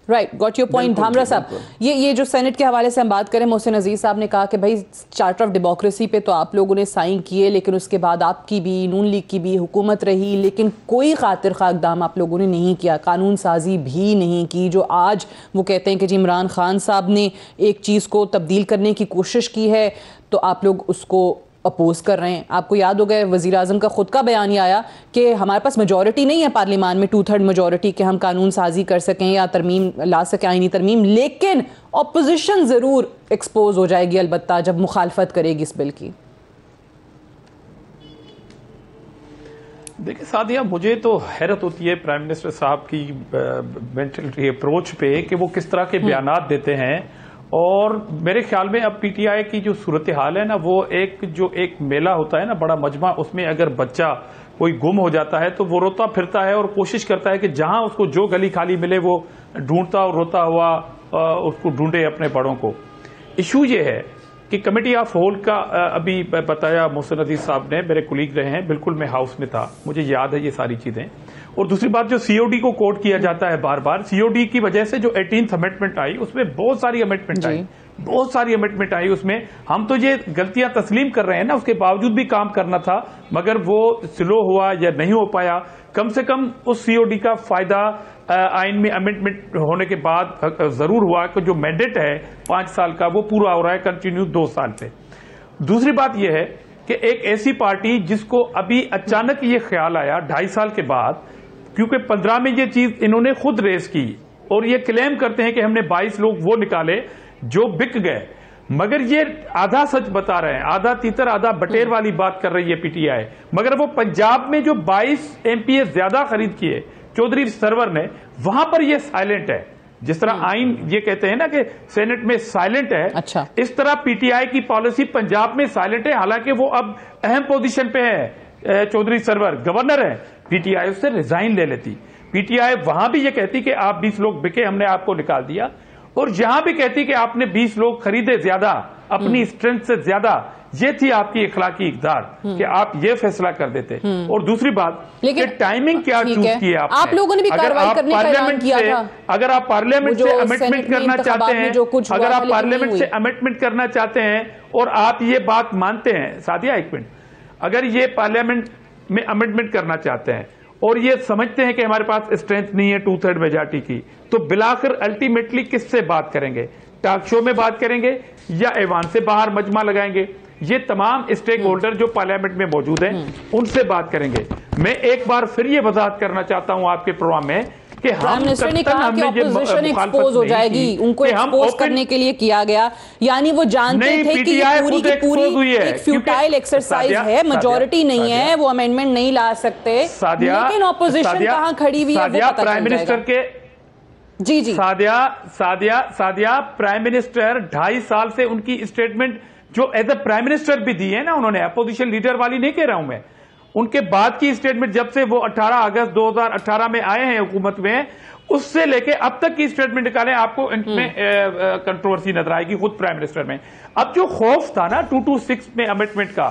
Right, got your point Dhamra साहब। ये जो सेनेट के हवाले से हम बात करें, मोहसिन अजीज साहब ने कहा कि भाई चार्टर ऑफ डेमोक्रेसी पे तो आप लोगों ने साइन किए, लेकिन उसके बाद आपकी भी, नून लीग की भी हुकूमत रही, लेकिन कोई खातिर खा इक़दाम आप लोगों ने नहीं किया, कानून साजी भी नहीं की। जो आज वो कहते हैं कि जी इमरान खान साहब ने एक चीज़ को तब्दील करने की कोशिश की है तो आप लोग उसको अपोज कर रहे हैं। आपको याद हो गया वज़ीर आज़म का खुद का बयान ये आया कि हमारे पास मेजॉरिटी नहीं है पार्लियामान में 2/3 मेजॉरिटी कि हम कानून साजी कर सकें या तरमीम ला सकें, आईनी तरमीम, लेकिन ऑपोजिशन ज़रूर एक्सपोज हो जाएगी अलबत्ता जब मुखालफत करेगी इस बिल की। देखिए सादिया, मुझे तो हैरत होती है प्राइम मिनिस्टर साहब की मेंटलिटी अप्रोच पे कि वो किस तरह के बयानात देते हैं। और मेरे ख्याल में अब पीटीआई की जो सूरत हाल है ना, वो एक मेला होता है ना, बड़ा मजमा, उसमें अगर बच्चा कोई गुम हो जाता है तो वो रोता फिरता है और कोशिश करता है कि जहां उसको जो गली खाली मिले वो ढूंढता और रोता हुआ उसको ढूंढे अपने बड़ों को। इशू ये है कि कमेटी ऑफ होल का अभी बताया मोहसिन अजीज साहब ने, मेरे कुलीग रहे हैं, बिल्कुल मैं हाउस में था, मुझे याद है ये सारी चीजें। और दूसरी बात, जो सीओडी को कोट किया जाता है बार बार, सीओडी की वजह से जो 18th अमेंडमेंट आई उसमें बहुत सारी अमेंडमेंट आई, उसमें हम तो ये गलतियां तस्लीम कर रहे हैं ना, उसके बावजूद भी काम करना था, मगर वो स्लो हुआ या नहीं हो पाया। कम से कम उस सीओडी का फायदा आइन में अमेंडमेंट होने के बाद जरूर हुआ कि जो मैंडेट है 5 साल का वो पूरा हो रहा है कंटिन्यू 2 साल से। दूसरी बात यह है कि एक ऐसी पार्टी जिसको अभी अचानक ये ख्याल आया 2.5 साल के बाद, क्योंकि 15 में ये चीज इन्होंने खुद रेस की और ये क्लेम करते हैं कि हमने 22 लोग वो निकाले जो बिक गए, मगर ये आधा सच बता रहे हैं, आधा तीतर आधा बटेर वाली बात कर रही है पीटीआई। मगर वो पंजाब में जो 22 एमपीए ज्यादा खरीद किए चौधरी सरवर ने, वहां पर ये साइलेंट है। जिस तरह आइन ये कहते हैं ना कि सेनेट में साइलेंट है, अच्छा, इस तरह पीटीआई की पॉलिसी पंजाब में साइलेंट है। हालांकि वो अब अहम पोजीशन पे है, चौधरी सरवर गवर्नर है, पीटीआई उससे रिजाइन ले लेती। पीटीआई वहां भी ये कहती कि आप 20 लोग बिके, हमने आपको निकाल दिया, और यहां भी कहती कि आपने 20 लोग खरीदे ज्यादा, अपनी स्ट्रेंथ से ज्यादा। ये थी आपकी इखलाकी इक़दार कि आप ये फैसला कर देते। और दूसरी बात, लेकिन टाइमिंग क्या चूज की है आपने? आप लोगों ने भी कार्रवाई करने का ऐलान किया था। अगर आप पार्लियामेंट से अमेंडमेंट करना चाहते हैं, अगर आप पार्लियामेंट से अमेंडमेंट करना चाहते हैं और आप ये बात मानते हैं, सादिया एक मिनट, अगर ये पार्लियामेंट में अमेंडमेंट करना चाहते हैं और ये समझते हैं कि हमारे पास स्ट्रेंथ नहीं है 2/3 मेजॉरिटी की, तो बिलाखिर अल्टीमेटली किससे बात करेंगे? टॉक शो में बात करेंगे या ऐवान से बाहर मजमा लगाएंगे? ये तमाम स्टेक होल्डर जो पार्लियामेंट में मौजूद हैं उनसे बात करेंगे। मैं एक बार फिर ये वजाहत करना चाहता हूं आपके प्रोग्राम में कि हम ने कहा कि ऑपोजिशन एक्सपोज हो जाएगी, उनको एक्सपोज करने के लिए किया गया, यानी वो जानते थे कि ये पूरी की पूरी एक फ्यूटाइल एक्सरसाइज है, मेजॉरिटी नहीं है, वो अमेंडमेंट नहीं ला सकते, लेकिन ऑपोजिशन कहां खड़ी हुई है वो पता प्राइम मिनिस्टर के जी सादिया प्राइम मिनिस्टर 2.5 साल से उनकी स्टेटमेंट जो एज ए प्राइम मिनिस्टर भी दी है ना उन्होंने, अपोजिशन लीडर वाली नहीं कह रहा हूं मैं, उनके बाद की स्टेटमेंट जब से वो 18 अगस्त 2018 में आए हैं हुकूमत में, उससे लेके अब तक की स्टेटमेंट निकालें, आपको इनमें कंट्रोवर्सी नजर आएगी खुद प्राइम मिनिस्टर में। अब जो खौफ था ना 226 में अमेंडमेंट का,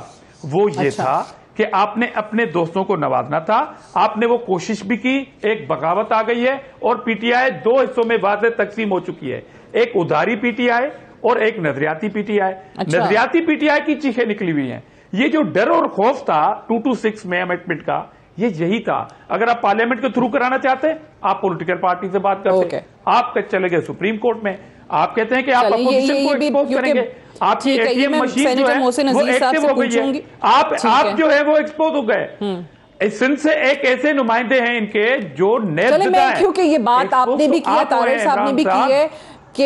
वो ये था कि आपने अपने दोस्तों को नवाजना था, आपने वो कोशिश भी की, एक बगावत आ गई है और पीटीआई 2 हिस्सों में वाज़ेह तकसीम हो चुकी है, एक उधारी पीटीआई और एक नजरियाती पीटीआई। नजरियाती पीटीआई की चीखें निकली हुई हैं। ये जो डर और खौफ था 226 में अमेंडमेंट का, ये यही था। अगर आप पार्लियामेंट के थ्रू कराना चाहते हैं, आप पॉलिटिकल पार्टी से बात करते, आप चले गए सुप्रीम कोर्ट में, आप कहते हैं कि आप अपोजिशन को एक्सपोज करेंगे, आपकी एटीएम मशीन जो है वो एक्टिव हो गई है, आप जो है वो एक्सपोज हो गए। सिंध से एक ऐसे नुमाइंदे हैं इनके जो नेज़ुदा हैं, क्योंकि ये बात आपने भी की है, तारिक साहब ने भी की है कि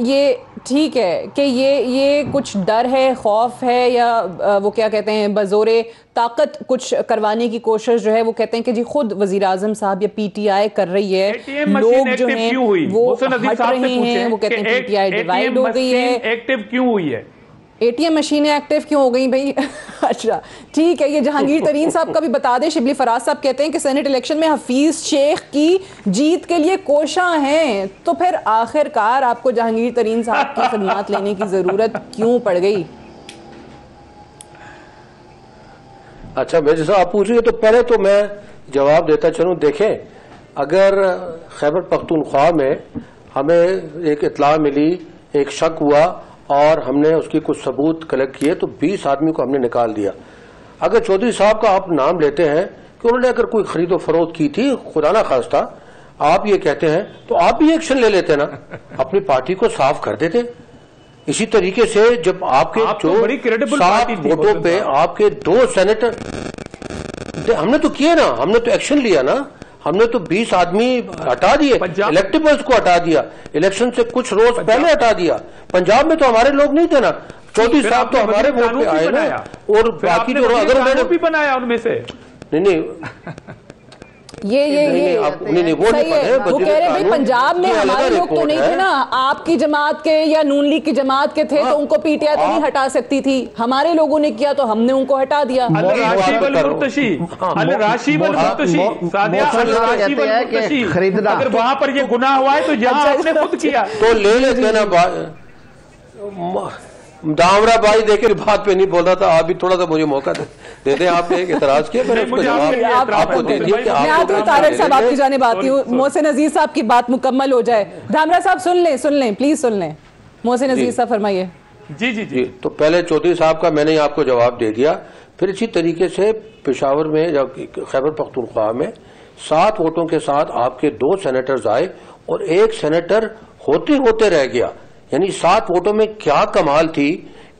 ये ठीक है कि ये कुछ डर है, खौफ है, या वो क्या कहते हैं बजोरे ताकत कुछ करवाने की कोशिश जो है, वो कहते हैं कि जी खुद वजीर आजम साहब या पीटीआई कर रही है, लोग जो हैं वो हट रहे हैं, वो कहते हैं पीटीआई डिवाइड हो गई है। एक्टिव क्यों हुई है एटीएम मशीनें एक्टिव क्यों हो गई भाई? अच्छा ठीक है, ये जहांगीर तरीन साहब का भी बता दें। शिबली फराज साहब कहते हैं कि सेनेट इलेक्शन में हफीज शेख की जीत के लिए कोशां हैं, तो फिर आखिरकार आपको जहांगीर तरीन साहब की खिदमत लेने की जरूरत क्यों पड़ गई? अच्छा, मैं जैसा आप पूछ रही है तो पहले तो मैं जवाब देता चलूं। देखें, अगर खैबर पख्तूनख्वा में हमें एक इत्तला मिली, एक शक हुआ और हमने उसकी कुछ सबूत कलेक्ट किए तो 20 आदमी को हमने निकाल दिया। अगर चौधरी साहब का आप नाम लेते हैं कि उन्होंने अगर कोई खरीदो फरोख्त की थी, खुदा ना खास्ता आप ये कहते हैं, तो आप भी एक्शन ले लेते ना, अपनी पार्टी को साफ कर देते। इसी तरीके से जब आपके जो 7 वोटों पे आपके 2 सेनेटर, हमने तो किया ना, हमने तो एक्शन लिया ना, हमने तो 20 आदमी हटा दिए, इलेक्टेबल्स को हटा दिया, इलेक्शन से कुछ रोज पहले हटा दिया। पंजाब में तो हमारे लोग नहीं थे ना, चौधरी साहब तो हमारे वोट पे आए ना, और बाकी जो अगर उन्होंने भी बनाया उनमें से नहीं ये वो सही है। वो कह रहे भाई पंजाब में हमारे लोग तो नहीं थे ना, आपकी जमात के या नून लीग की जमात के थे, तो उनको पीटीआई तो नहीं हटा सकती थी, हमारे लोगों ने किया तो हमने उनको हटा दिया। खरीदना, अगर वहां पर ये गुनाह हुआ है तो यहाँ आपने खुद किया तो ले लेते ना। दामरा भाई देखे बात पे नहीं बोल रहा था, आप भी थोड़ा सा मुझे मौका दे दें। आपने एक एतराज किया, मैंने उसको जवाब आपको दे दिया कि आपको तारिक साहब आपकी जानिब आती हूँ, मोहसिन अजीज साहब की बात मुकम्मल हो जाए। दामरा साहब सुन लें प्लीज सुन लें। मोहसिन अजीज साहब फरमाइए। जी। तो पहले चौधरी साहब का मैंने आपको जवाब दे दिया। फिर इसी तरीके से पेशावर में जब खैबर पख्तूनख्वा में 7 वोटों के साथ आपके 2 सेनेटर्स आए और 1 सेनेटर होते होते रह गया। यानी 7 वोटों में क्या कमाल थी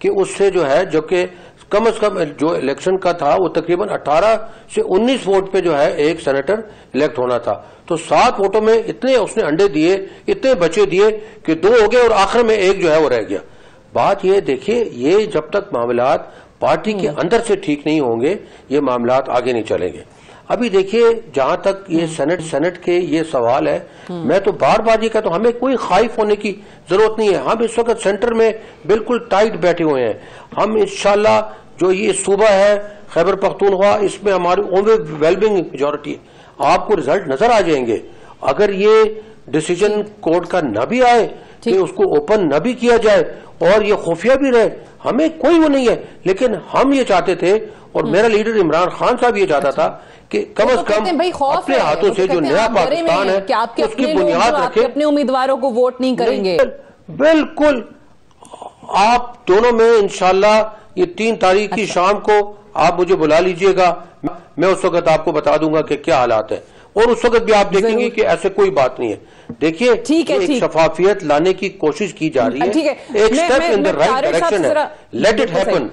कि उससे जो है, जो कि कम से कम जो इलेक्शन का था वो तकरीबन 18 से 19 वोट पे जो है 1 सेनेटर इलेक्ट होना था। तो 7 वोटों में इतने उसने अंडे दिए, इतने बचे दिए कि 2 हो गए और आखिर में 1 जो है वो रह गया। बात ये देखिए, ये जब तक मामलात पार्टी के अंदर से ठीक नहीं होंगे, ये मामलात आगे नहीं चलेंगे। अभी देखिए, जहां तक ये सेनेट के ये सवाल है, मैं तो बार बार ये कहता हूं, हमें कोई खाइफ होने की जरूरत नहीं है। हम इस वक्त सेंटर में बिल्कुल टाइट बैठे हुए हैं। हम इंशाल्लाह जो ये सूबा है खैबर पख्तूनख्वा, इसमें हमारी ओवरवेलमिंग मेजॉरिटी है। आपको रिजल्ट नजर आ जाएंगे। अगर ये डिसीजन कोर्ट का न भी आए कि उसको ओपन न भी किया जाए और ये खुफिया भी रहे, हमें कोई वो नहीं है, लेकिन हम ये चाहते थे और मेरा लीडर इमरान खान साहब ये चाहता था कि कम से कम अपने हाथों से जो नया पाकिस्तान है उसकी बुनियाद रखे, अपने उम्मीदवारों को वोट नहीं करेंगे। बिल्कुल, आप दोनों में इंशाल्लाह ये 3 तारीख की शाम को आप मुझे बुला लीजिएगा, मैं उस वक्त आपको बता दूंगा कि क्या हालात है, और उस वक्त भी आप देखेंगे कि ऐसे कोई बात नहीं है। देखिए, एक शफाफियत लाने की कोशिश की जा रही है, एक step in the right direction है, let it happen.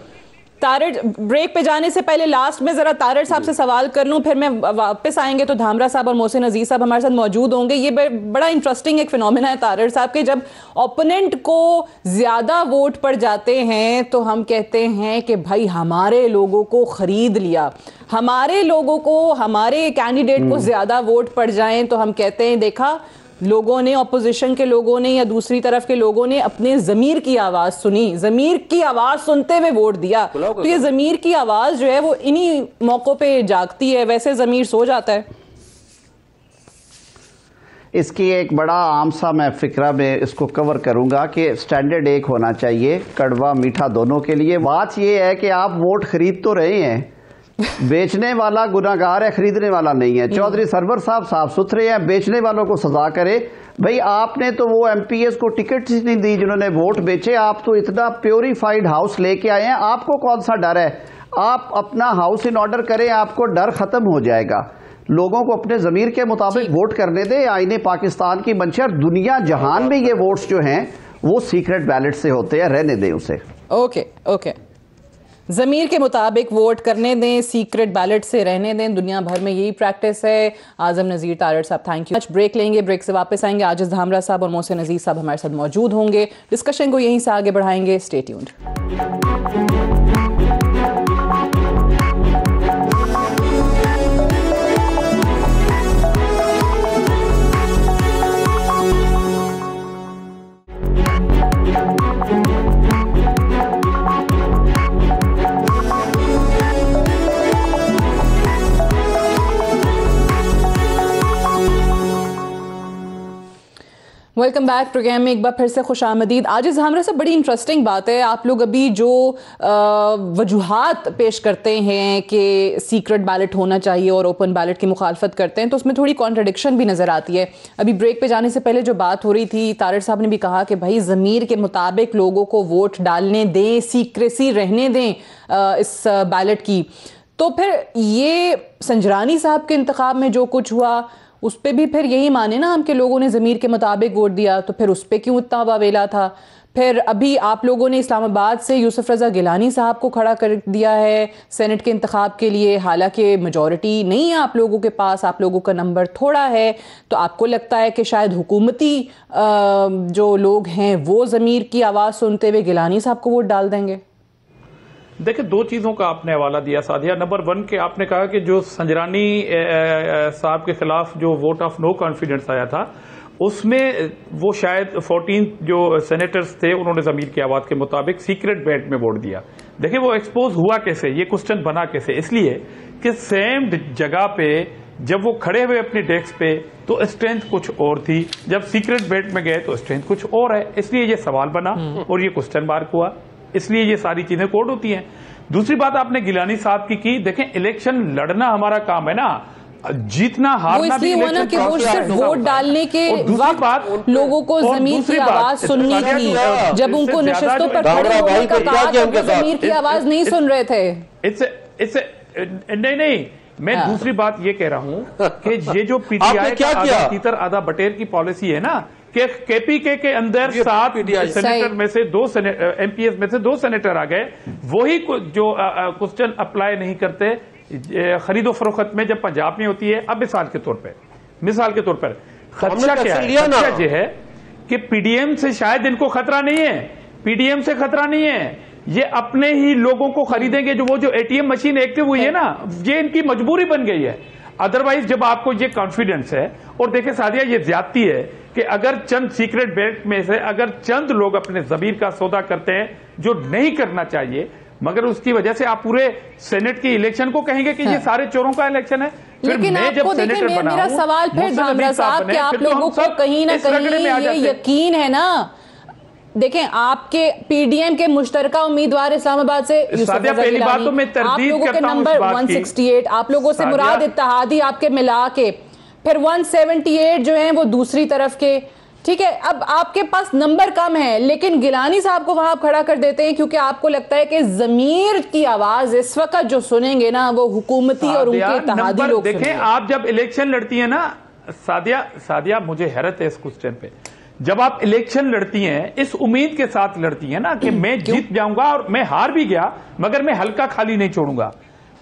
Tariq, break पे जाने से पहले लास्ट में जरा तारिक साहब से सवाल कर लूं, फिर मैं वापस आएंगे तो धामरा साहब और मोहसिन अजीज साहब हमारे साथ मौजूद होंगे। ये बड़ा इंटरेस्टिंग एक फिनोमेना है तारिक साहब के, जब ओपोनेंट को ज्यादा वोट पड़ जाते हैं तो हम कहते हैं कि भाई हमारे लोगों को खरीद लिया, हमारे लोगों को, हमारे कैंडिडेट को ज्यादा वोट पड़ जाएं तो हम कहते हैं देखा, लोगों ने, ऑपोजिशन के लोगों ने या दूसरी तरफ के लोगों ने अपने जमीर की आवाज सुनी, जमीर की आवाज सुनते हुए वोट दिया। तो ये जमीर की आवाज जो है वो इन्हीं मौकों पे जागती है, वैसे जमीर सो जाता है। इसकी एक बड़ा आम सा मैं फिक्रा में इसको कवर करूंगा कि स्टैंडर्ड एक होना चाहिए, कड़वा मीठा दोनों के लिए। बात यह है कि आप वोट खरीद तो रहे हैं, बेचने वाला गुनाहगार है, खरीदने वाला नहीं है। चौधरी सरवर साहब साफ सुथरे हैं, बेचने वालों को सजा करे। भाई आपने तो वो एमपीएस को टिकट ही नहीं दी जिन्होंने वोट बेचे, आप तो इतना प्योरीफाइड हाउस लेके आए हैं, आपको कौन सा डर है? आप अपना हाउस इन ऑर्डर करें, आपको डर खत्म हो जाएगा। लोगों को अपने जमीर के मुताबिक वोट करने दे। आईने पाकिस्तान की मंशा, दुनिया जहान में ये वोट्स जो हैं वो सीक्रेट बैलेट से होते हैं, रहने दें उसे। ओके, जमीर के मुताबिक वोट करने दें, सीक्रेट बैलेट से रहने दें, दुनिया भर में यही प्रैक्टिस है। आजम नज़ीर तारिक साहब, थैंक यू। ब्रेक लेंगे, ब्रेक से वापस आएंगे। आजिज धामरा साहब और मोहसिन अजीज साहब हमारे साथ मौजूद होंगे, डिस्कशन को यहीं से आगे बढ़ाएंगे। Stay tuned. Welcome back program में एक बार फिर से खुशामदीद। आज इस हमरा से बड़ी इंटरेस्टिंग बात है, आप लोग अभी जो वजूहात पेश करते हैं कि सीक्रेट बैलेट होना चाहिए और ओपन बैलेट की मुखालफत करते हैं, तो उसमें थोड़ी कॉन्ट्रडिक्शन भी नज़र आती है। अभी ब्रेक पे जाने से पहले जो बात हो रही थी, तारिर साहब ने भी कहा कि भाई ज़मीर के मुताबिक लोगों को वोट डालने दें, सीक्रेसी रहने दें इस बैलेट की। तो फिर ये संजरानी साहब के इंतखाब में जो कुछ हुआ उस पर भी फिर यही माने ना हम कि लोगों ने ज़मीर के मुताबिक वोट दिया, तो फिर उस पर क्यों इतना वावेला था? फिर अभी आप लोगों ने इस्लामाबाद से यूसुफ रज़ा गिलानी साहब को खड़ा कर दिया है सेनेट के इंतखाब के लिए, हालांकि मेजॉरिटी नहीं है आप लोगों के पास, आप लोगों का नंबर थोड़ा है। तो आपको लगता है कि शायद हुकूमती जो लोग हैं वो ज़मीर की आवाज़ सुनते हुए गिलानी साहब को वोट डाल देंगे? देखिए, दो चीजों का आपने हवाला दिया सादिया। नंबर वन के आपने कहा कि जो संजरानी साहब के खिलाफ जो वोट ऑफ नो कॉन्फिडेंस आया था उसमें वो शायद 14 जो सेनेटर्स थे उन्होंने ज़मीर की आवाज़ के मुताबिक सीक्रेट बैलेट में वोट दिया। देखिए वो एक्सपोज हुआ कैसे, ये क्वेश्चन बना कैसे, इसलिए कि सेम जगह पे जब वो खड़े हुए अपने डेस्क पे तो स्ट्रेंथ कुछ और थी, जब सीक्रेट बैलेट में गए तो स्ट्रेंथ कुछ और है, इसलिए ये सवाल बना और ये क्वेश्चन मार्क हुआ, इसलिए ये सारी चीजें कोड होती हैं। दूसरी बात आपने गिलानी साहब की देखें, इलेक्शन लड़ना हमारा काम है ना, जीतना हारना भी इलेक्शन कि वो सिर्फ वोट डालने के वक्त लोगों को ज़मीर की आवाज सुननी थी, जब उनको नशिस्तों पर खड़े होने का कहा तो वो ज़मीर की आवाज नहीं सुन रहे थे। नहीं, मैं दूसरी बात ये कह रहा हूं कि ये जो पीटीआई का आधा तीतर आधा बटेर की पॉलिसी है ना, कि केपीके के अंदर 7 सेनेटर में से 2 एमपीएस में से 2 सेनेटर आ गए, वही जो क्वेश्चन अप्लाई नहीं करते खरीदो फरोख्त में जब पंजाब में होती है। अब मिसाल के तौर पर खदशा क्या है? खदशा ये है कि पीडीएम से शायद इनको खतरा नहीं है, पीडीएम से खतरा नहीं है, ये अपने ही लोगों को खरीदेंगे। जो एटीएम मशीन एक्टिव हुई है ना, ये इनकी मजबूरी बन गई है। अदरवाइज जब आपको ये कॉन्फिडेंस है, और देखिए सादिया ये ज्यादती है कि अगर चंद सीक्रेट बैलेट में से अगर चंद लोग अपने ज़मीर का सौदा करते हैं जो नहीं करना चाहिए, मगर उसकी वजह से आप पूरे सेनेट की इलेक्शन को कहेंगे कि ये सारे चोरों का इलेक्शन है। लेकिन मैं जब सेनेटर बना, मेरा सवाल फिर धामरा साहब कि आप लोगों को कहीं ना कहीं ये यकीन है ना, देखें आपके पीडीएम के मुश्तरका उम्मीदवार इस्लामाबाद से पहली बात तो मैं आप लोगों के नंबर 168, आप लोगों से मुराद इत्तेहादी आपके मिला के, फिर 178 जो है वो दूसरी तरफ के, ठीक है। अब आपके पास नंबर कम है, लेकिन गिलानी साहब को वहां आप खड़ा कर देते हैं क्योंकि आपको लगता है कि जमीर की आवाज इस वक्त जो सुनेंगे ना वो हुकूमती और उनके इत्तेहादी लोग देखें। आप जब इलेक्शन लड़ती है ना सादिया, मुझे हैरत है इस क्वेश्चन पे, जब आप इलेक्शन लड़ती हैं इस उम्मीद के साथ लड़ती हैं ना कि मैं जीत जाऊंगा, और मैं हार भी गया मगर मैं हल्का खाली नहीं छोड़ूंगा।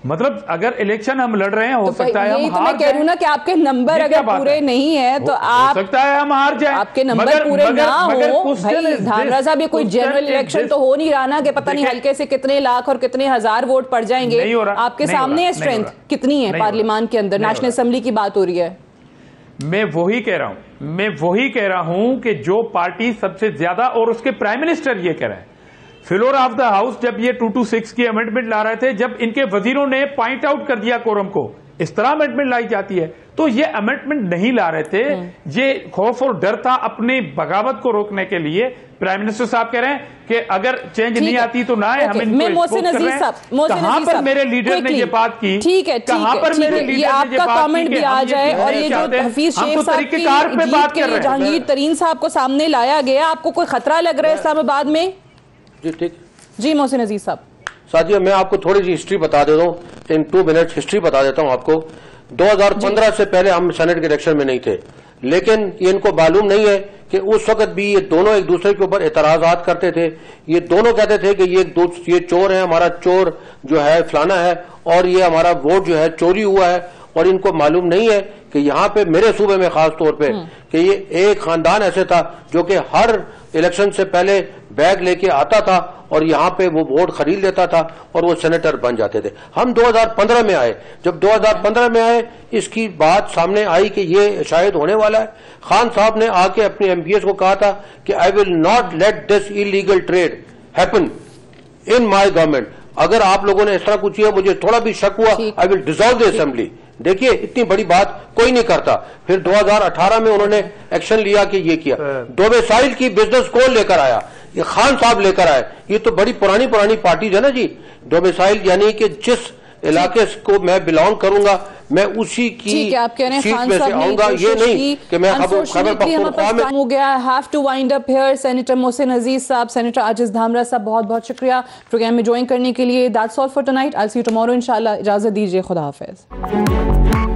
मतलब अगर इलेक्शन हम लड़ रहे हैं, हो सकता है हम हार मैं कह रही हूं ना कि आपके नंबर अगर पूरे नहीं है तो आप, हो सकता है हम हार जाए, आपके नंबर पूरे ना हो। भाई धामरा साहब, ये कोई जनरल इलेक्शन तो हो नहीं रहा ना कि पता नहीं हल्के से कितने लाख और कितने हजार वोट पड़ जाएंगे। आपके सामने है स्ट्रेंथ कितनी है पार्लियामान के अंदर, नेशनल असेंबली की बात हो रही है। मैं वही कह रहा हूं कि जो पार्टी सबसे ज्यादा, और उसके प्राइम मिनिस्टर ये कह रहे हैं, फ्लोर ऑफ द हाउस जब ये 226 की अमेंडमेंट ला रहे थे, जब इनके वजीरों ने पॉइंट आउट कर दिया कोरम को, इस तरह अमेंडमेंट लाई जाती है, तो ये अमेंडमेंट नहीं ला रहे थे, ये खौफ और डर था अपनी बगावत को रोकने के लिए। प्राइम मिनिस्टर साहब कह रहे हैं कि अगर चेंज नहीं आती तो ना आए, हम इनको एक्सपोज कर रहे हैं। कहां पर मेरे लीडर ने ये बात की? ठीक है, कहां पर मेरे लीडर ने ये बात की? भी आ जाए, और ये जो हफीज शेख साहब की जीत के लिए जहांगीर तरीन साहब को सामने लाया गया, आपको कोई खतरा लग रहा है इस्लामाबाद में? जी ठीक जी, मोहसिन अजीज साहब। साथियों, मैं आपको थोड़ी सी हिस्ट्री बता देता हूँ, इन 2 मिनट हिस्ट्री बता देता हूँ आपको। 2015 से पहले हम सेनेट के इलेक्शन में नहीं थे, लेकिन ये इनको मालूम नहीं है कि उस वक्त भी ये दोनों एक दूसरे के ऊपर एतराजात करते थे। ये दोनों कहते थे कि ये चोर है, हमारा चोर जो है फलाना है, और ये हमारा वोट जो है चोरी हुआ है। और इनको मालूम नहीं है कि यहाँ पे मेरे सूबे में खास तौर पे कि ये एक खानदान ऐसे था जो कि हर इलेक्शन से पहले बैग लेके आता था और यहाँ पे वो वोट खरीद लेता था और वो सेनेटर बन जाते थे। हम 2015 में आए, जब 2015 में आए इसकी बात सामने आई कि ये शायद होने वाला है। खान साहब ने आके अपने एमपीएस को कहा था कि I will not let this illegal trade happen in my government. अगर आप लोगों ने इस तरह कुछ किया, मुझे थोड़ा भी शक हुआ, I will dissolve the assembly. देखिए इतनी बड़ी बात कोई नहीं करता। फिर 2018 में उन्होंने एक्शन लिया कि ये किया। डोमिसाइल की बिजनेस कौन लेकर आया? ये खान साहब लेकर आए। ये तो बड़ी पुरानी पार्टीज है ना जी। डोमिसाइल यानी कि जिस इलाके को मैं बिलोंग करूंगा मैं उसी की सीट में से आऊंगा, ये नहीं कि मैं खैबर पख्तूनख्वा में। हो गया। I have to wind up here. Senator Mohsin Aziz sahab, senator आजिज Dhamra साहब, बहुत बहुत शुक्रिया प्रोग्राम में ज्वाइन करने के लिए। That's all for tonight. I will see you tomorrow इंशाल्लाह। इजाजत दीजिए, खुदा हाफिज।